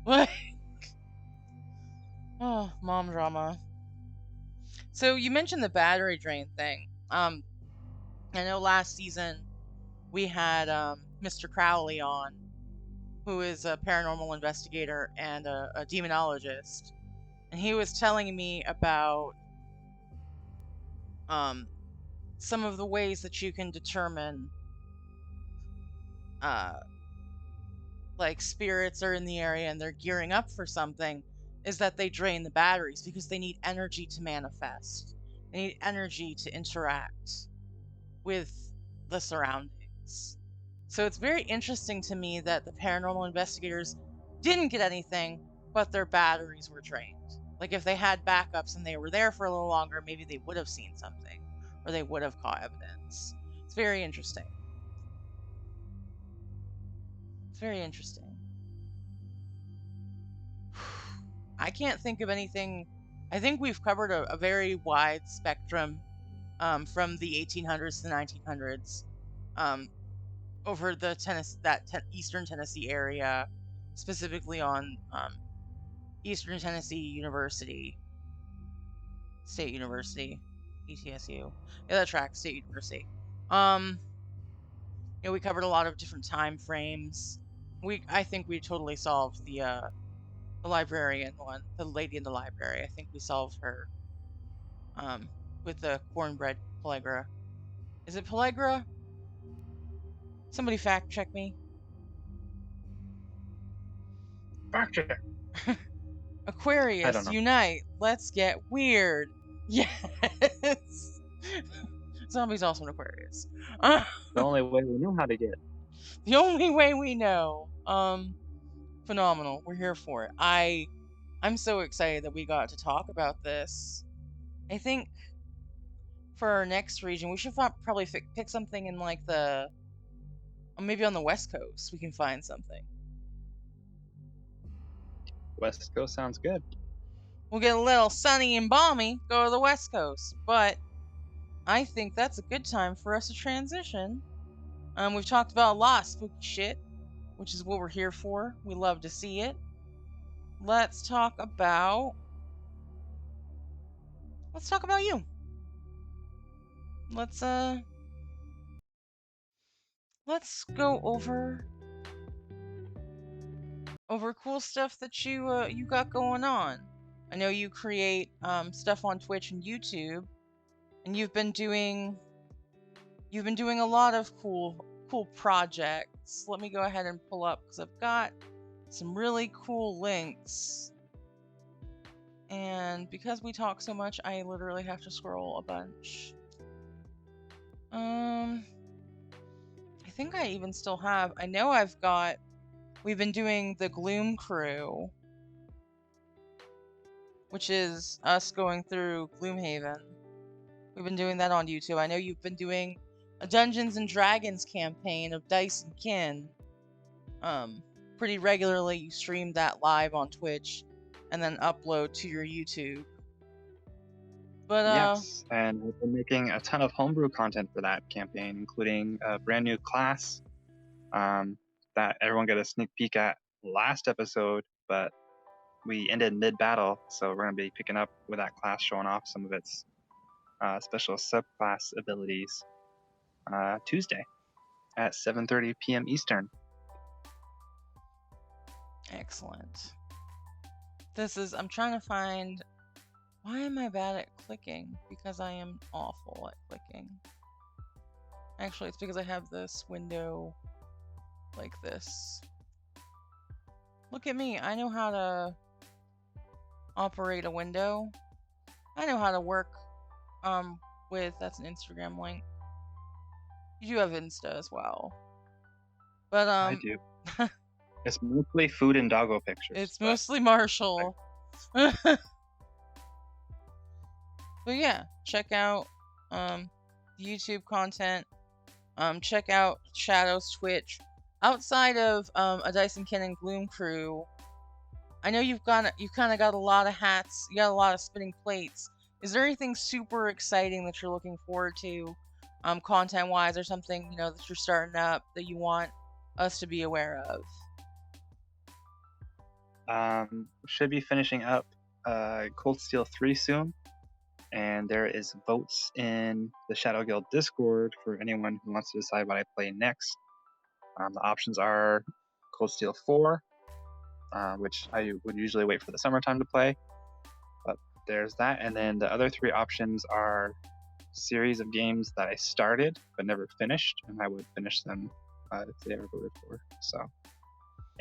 What? Oh, mom drama. So you mentioned the battery drain thing. I know last season we had Mr. Crowley on, who is a paranormal investigator and a demonologist, and he was telling me about some of the ways that you can determine like spirits are in the area and they're gearing up for something, is that they drain the batteries because they need energy to manifest. They need energy to interact with the surroundings. So it's very interesting to me that the paranormal investigators didn't get anything, but their batteries were drained. Like if they had backups and they were there for a little longer, maybe they would have seen something or they would have caught evidence. It's very interesting. It's very interesting. I can't think of anything. I think we've covered a very wide spectrum from the 1800s to the 1900s over the Eastern Tennessee area, specifically on Eastern Tennessee University, State University, ETSU. Yeah, that tracks, State University. We covered a lot of different time frames. I think we totally solved the librarian one, the lady in the library. I think we solved her with the cornbread pellagra. Is it pellagra? Somebody fact check me. Fact check. I don't Aquarius, know. unite. Let's get weird. Yes. Zombie's also an Aquarius. The only way we knew how to get. The only way we know. Phenomenal. We're here for it. I'm so excited that we got to talk about this. I think for our next region, we should probably pick something in like maybe on the West Coast. We can find something. West Coast sounds good. We'll get a little sunny and balmy, go to the West Coast. But I think that's a good time for us to transition. We've talked about a lot of spooky shit, which is what we're here for. We love to see it. Let's talk about you. Let's let's go over cool stuff that you got going on. I know you create stuff on Twitch and YouTube, and you've been doing a lot of cool projects. Let me go ahead and pull up because I've got some really cool links. And because we talk so much, I literally have to scroll a bunch. I think I even still have. I know we've been doing the Gloom Crew, which is us going through Gloomhaven. We've been doing that on YouTube. I know you've been doing a Dungeons and Dragons campaign of Dice and Kin. Pretty regularly you stream that live on Twitch and then upload to your YouTube. But Yes, and we've been making a ton of homebrew content for that campaign, including a brand new class that everyone got a sneak peek at last episode, but we ended mid-battle, so we're going to be picking up with that class, showing off some of its special subclass abilities Tuesday at 7:30 p.m. Eastern. excellent. I'm trying to find, why am I bad at clicking? Because I am awful at clicking. Actually, it's because I have this window like this. Look at me, I know how to operate a window. I know how to work with, that's an Instagram link. You do have Insta as well. But I do. It's mostly food and doggo pictures. It's mostly Marshall. But yeah, check out YouTube content. Check out Shadow's Twitch. Outside of a Dyson Ken and Gloom Crew, I know you kind of got a lot of hats. You got a lot of spinning plates. Is there anything super exciting that you're looking forward to, content-wise, or something that you're starting up that you want us to be aware of? Should be finishing up Cold Steel 3 soon, and there is votes in the Shadow Guild Discord for anyone who wants to decide what I play next. The options are Cold Steel 4, which I would usually wait for the summertime to play, but there's that. And then the other 3 options are series of games that I started but never finished, and I would finish them if they ever voted for.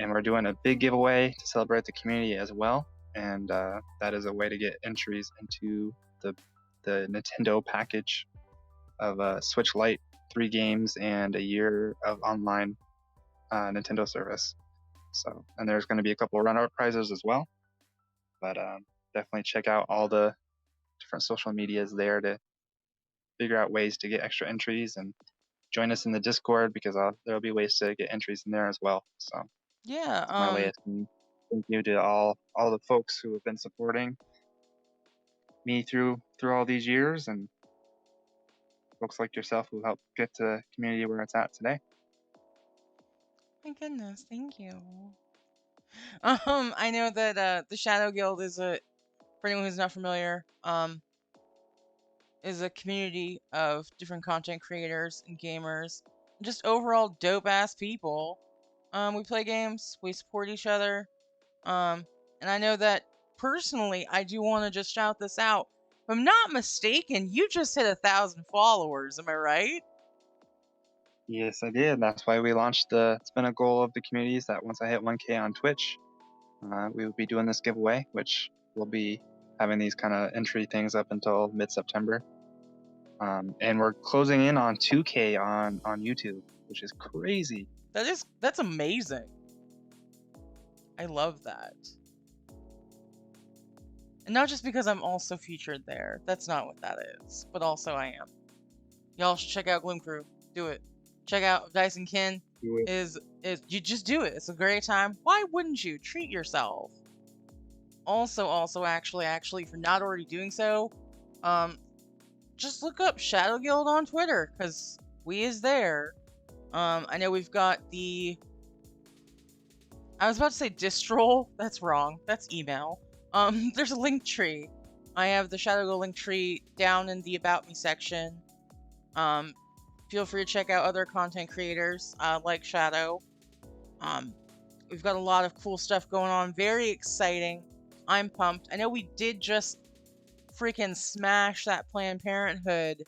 And we're doing a big giveaway to celebrate the community as well, and that is a way to get entries into the Nintendo package of Switch Lite, 3 games, and a year of online Nintendo service. So, and there's going to be a couple of runner-up prizes as well, but definitely check out all the different social medias there to figure out ways to get extra entries, and join us in the Discord because there'll be ways to get entries in there as well. So Yeah. that's my way of saying thank you to all the folks who have been supporting me through all these years, and folks like yourself who helped get the community where it's at today. My goodness, thank you. I know that the Shadow Guild is for anyone who's not familiar, is a community of different content creators and gamers, just overall dope ass people. We play games, we support each other, and I know that personally, I do want to just shout this out. If I'm not mistaken, you just hit 1,000 followers. Am I right? Yes, I did. That's why we launched it's been a goal of the communities that once I hit 1K on Twitch, we will be doing this giveaway, which we'll be having these kind of entry things up until mid-September. And we're closing in on 2K on YouTube, which is crazy. That's amazing. I love that. And not just because I'm also featured there. That's not what that is. But also I am. Y'all should check out Gloom Crew. Do it. Check out Dyson Kin. Is you just do it. It's a great time. Why wouldn't you? Treat yourself. Also, actually, if you're not already doing so, just look up Shadow Guild on Twitter, because we is there. I know we've got I was about to say Distrol. That's wrong. That's email. There's a link tree. I have the Shadow Guild link tree down in the About Me section. Feel free to check out other content creators like Shadow. We've got a lot of cool stuff going on. Very exciting. I'm pumped. I know we did just freaking smash that Planned Parenthood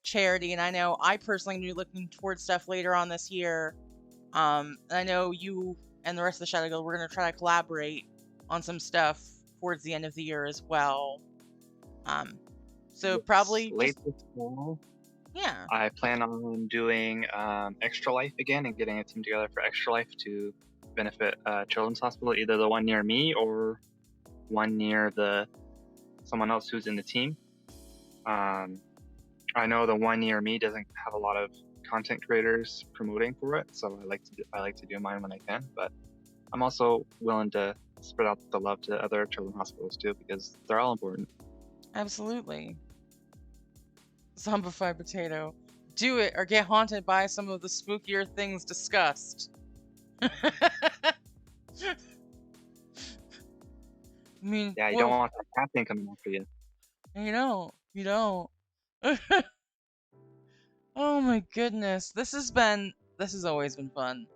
charity, and I know I personally am looking towards stuff later on this year. And I know you and the rest of the Shadow Guild, we're going to try to collaborate on some stuff towards the end of the year as well. So Yes, probably late just, this fall, yeah. I plan on doing Extra Life again and getting a team together for Extra Life to benefit Children's Hospital, either the one near me or one near someone else who's in the team. I know the one near me doesn't have a lot of content creators promoting for it, so I like to do mine when I can. But I'm also willing to spread out the love to other children's hospitals too, because they're all important. Absolutely. Zombified potato. Do it or get haunted by some of the spookier things discussed. I mean, Yeah, you don't want that cat thing coming after you. You don't. Oh my goodness. This has always been fun.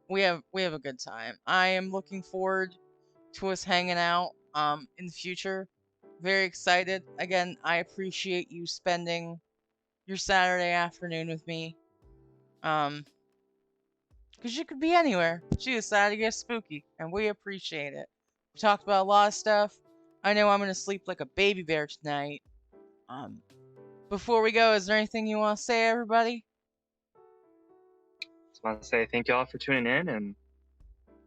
We have a good time. I am looking forward to us hanging out in the future. Very excited. Again, I appreciate you spending your Saturday afternoon with me. Because you could be anywhere, but you decided to get spooky, and we appreciate it. We talked about a lot of stuff. I know I'm gonna sleep like a baby bear tonight. Before we go, is there anything you want to say, everybody? Just want to say thank you all for tuning in and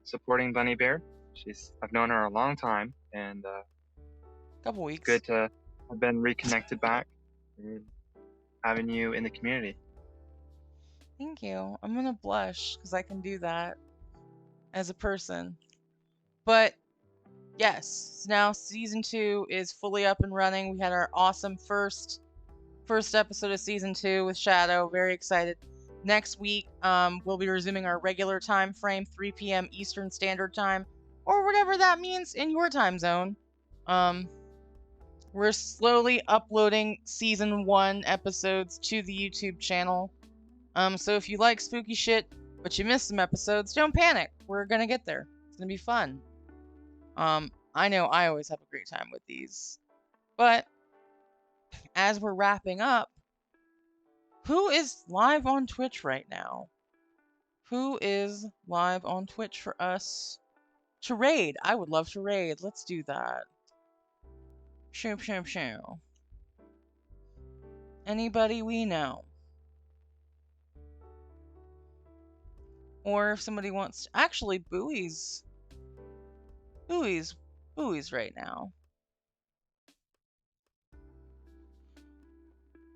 supporting Bunny Bear. I've known her a long time, and Couple it's weeks. good to have been reconnected back and having you in the community. Thank you. I'm gonna blush because I can do that as a person. But yes, now season 2 is fully up and running. We had our awesome first episode of season 2 with Shadow. Very excited. Next week, we'll be resuming our regular time frame, 3 p.m. Eastern Standard Time, or whatever that means in your time zone. We're slowly uploading season 1 episodes to the YouTube channel. So if you like spooky shit, but you missed some episodes, don't panic. We're gonna get there. It's gonna be fun. I know I always have a great time with these. But as we're wrapping up, who is live on Twitch right now? Who is live on Twitch for us to raid? I would love to raid. Let's do that. Shoo, shoo, shoo. Anybody we know? Or if somebody wants to... Actually, Bowie's right now.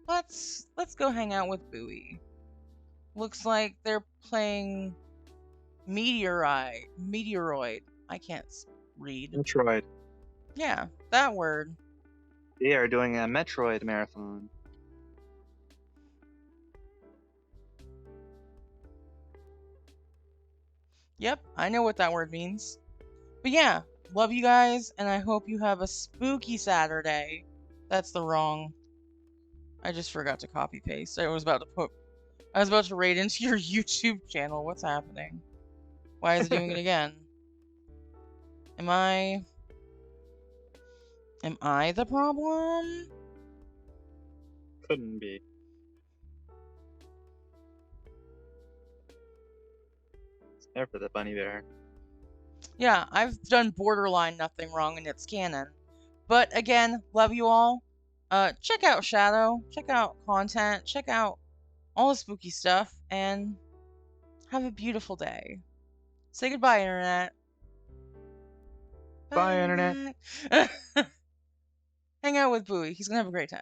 Let's go hang out with Bowie. Looks like they're playing Meteoroid. I can't read. Metroid. Yeah, that word. They are doing a Metroid marathon. Yep, I know what that word means. But yeah, love you guys, and I hope you have a spooky Saturday. That's the wrong. I just forgot to copy paste. I was about to raid into your YouTube channel. What's happening? Why is it doing it again? Am I the problem? Couldn't be. It's there for the bunny bear. Yeah, I've done borderline nothing wrong and it's canon. But again, love you all. Check out Shadow, check out content, check out all the spooky stuff, and have a beautiful day. Say goodbye, Internet. Bye, Bye, internet. Internet. Hang out with Bowie. He's gonna have a great time.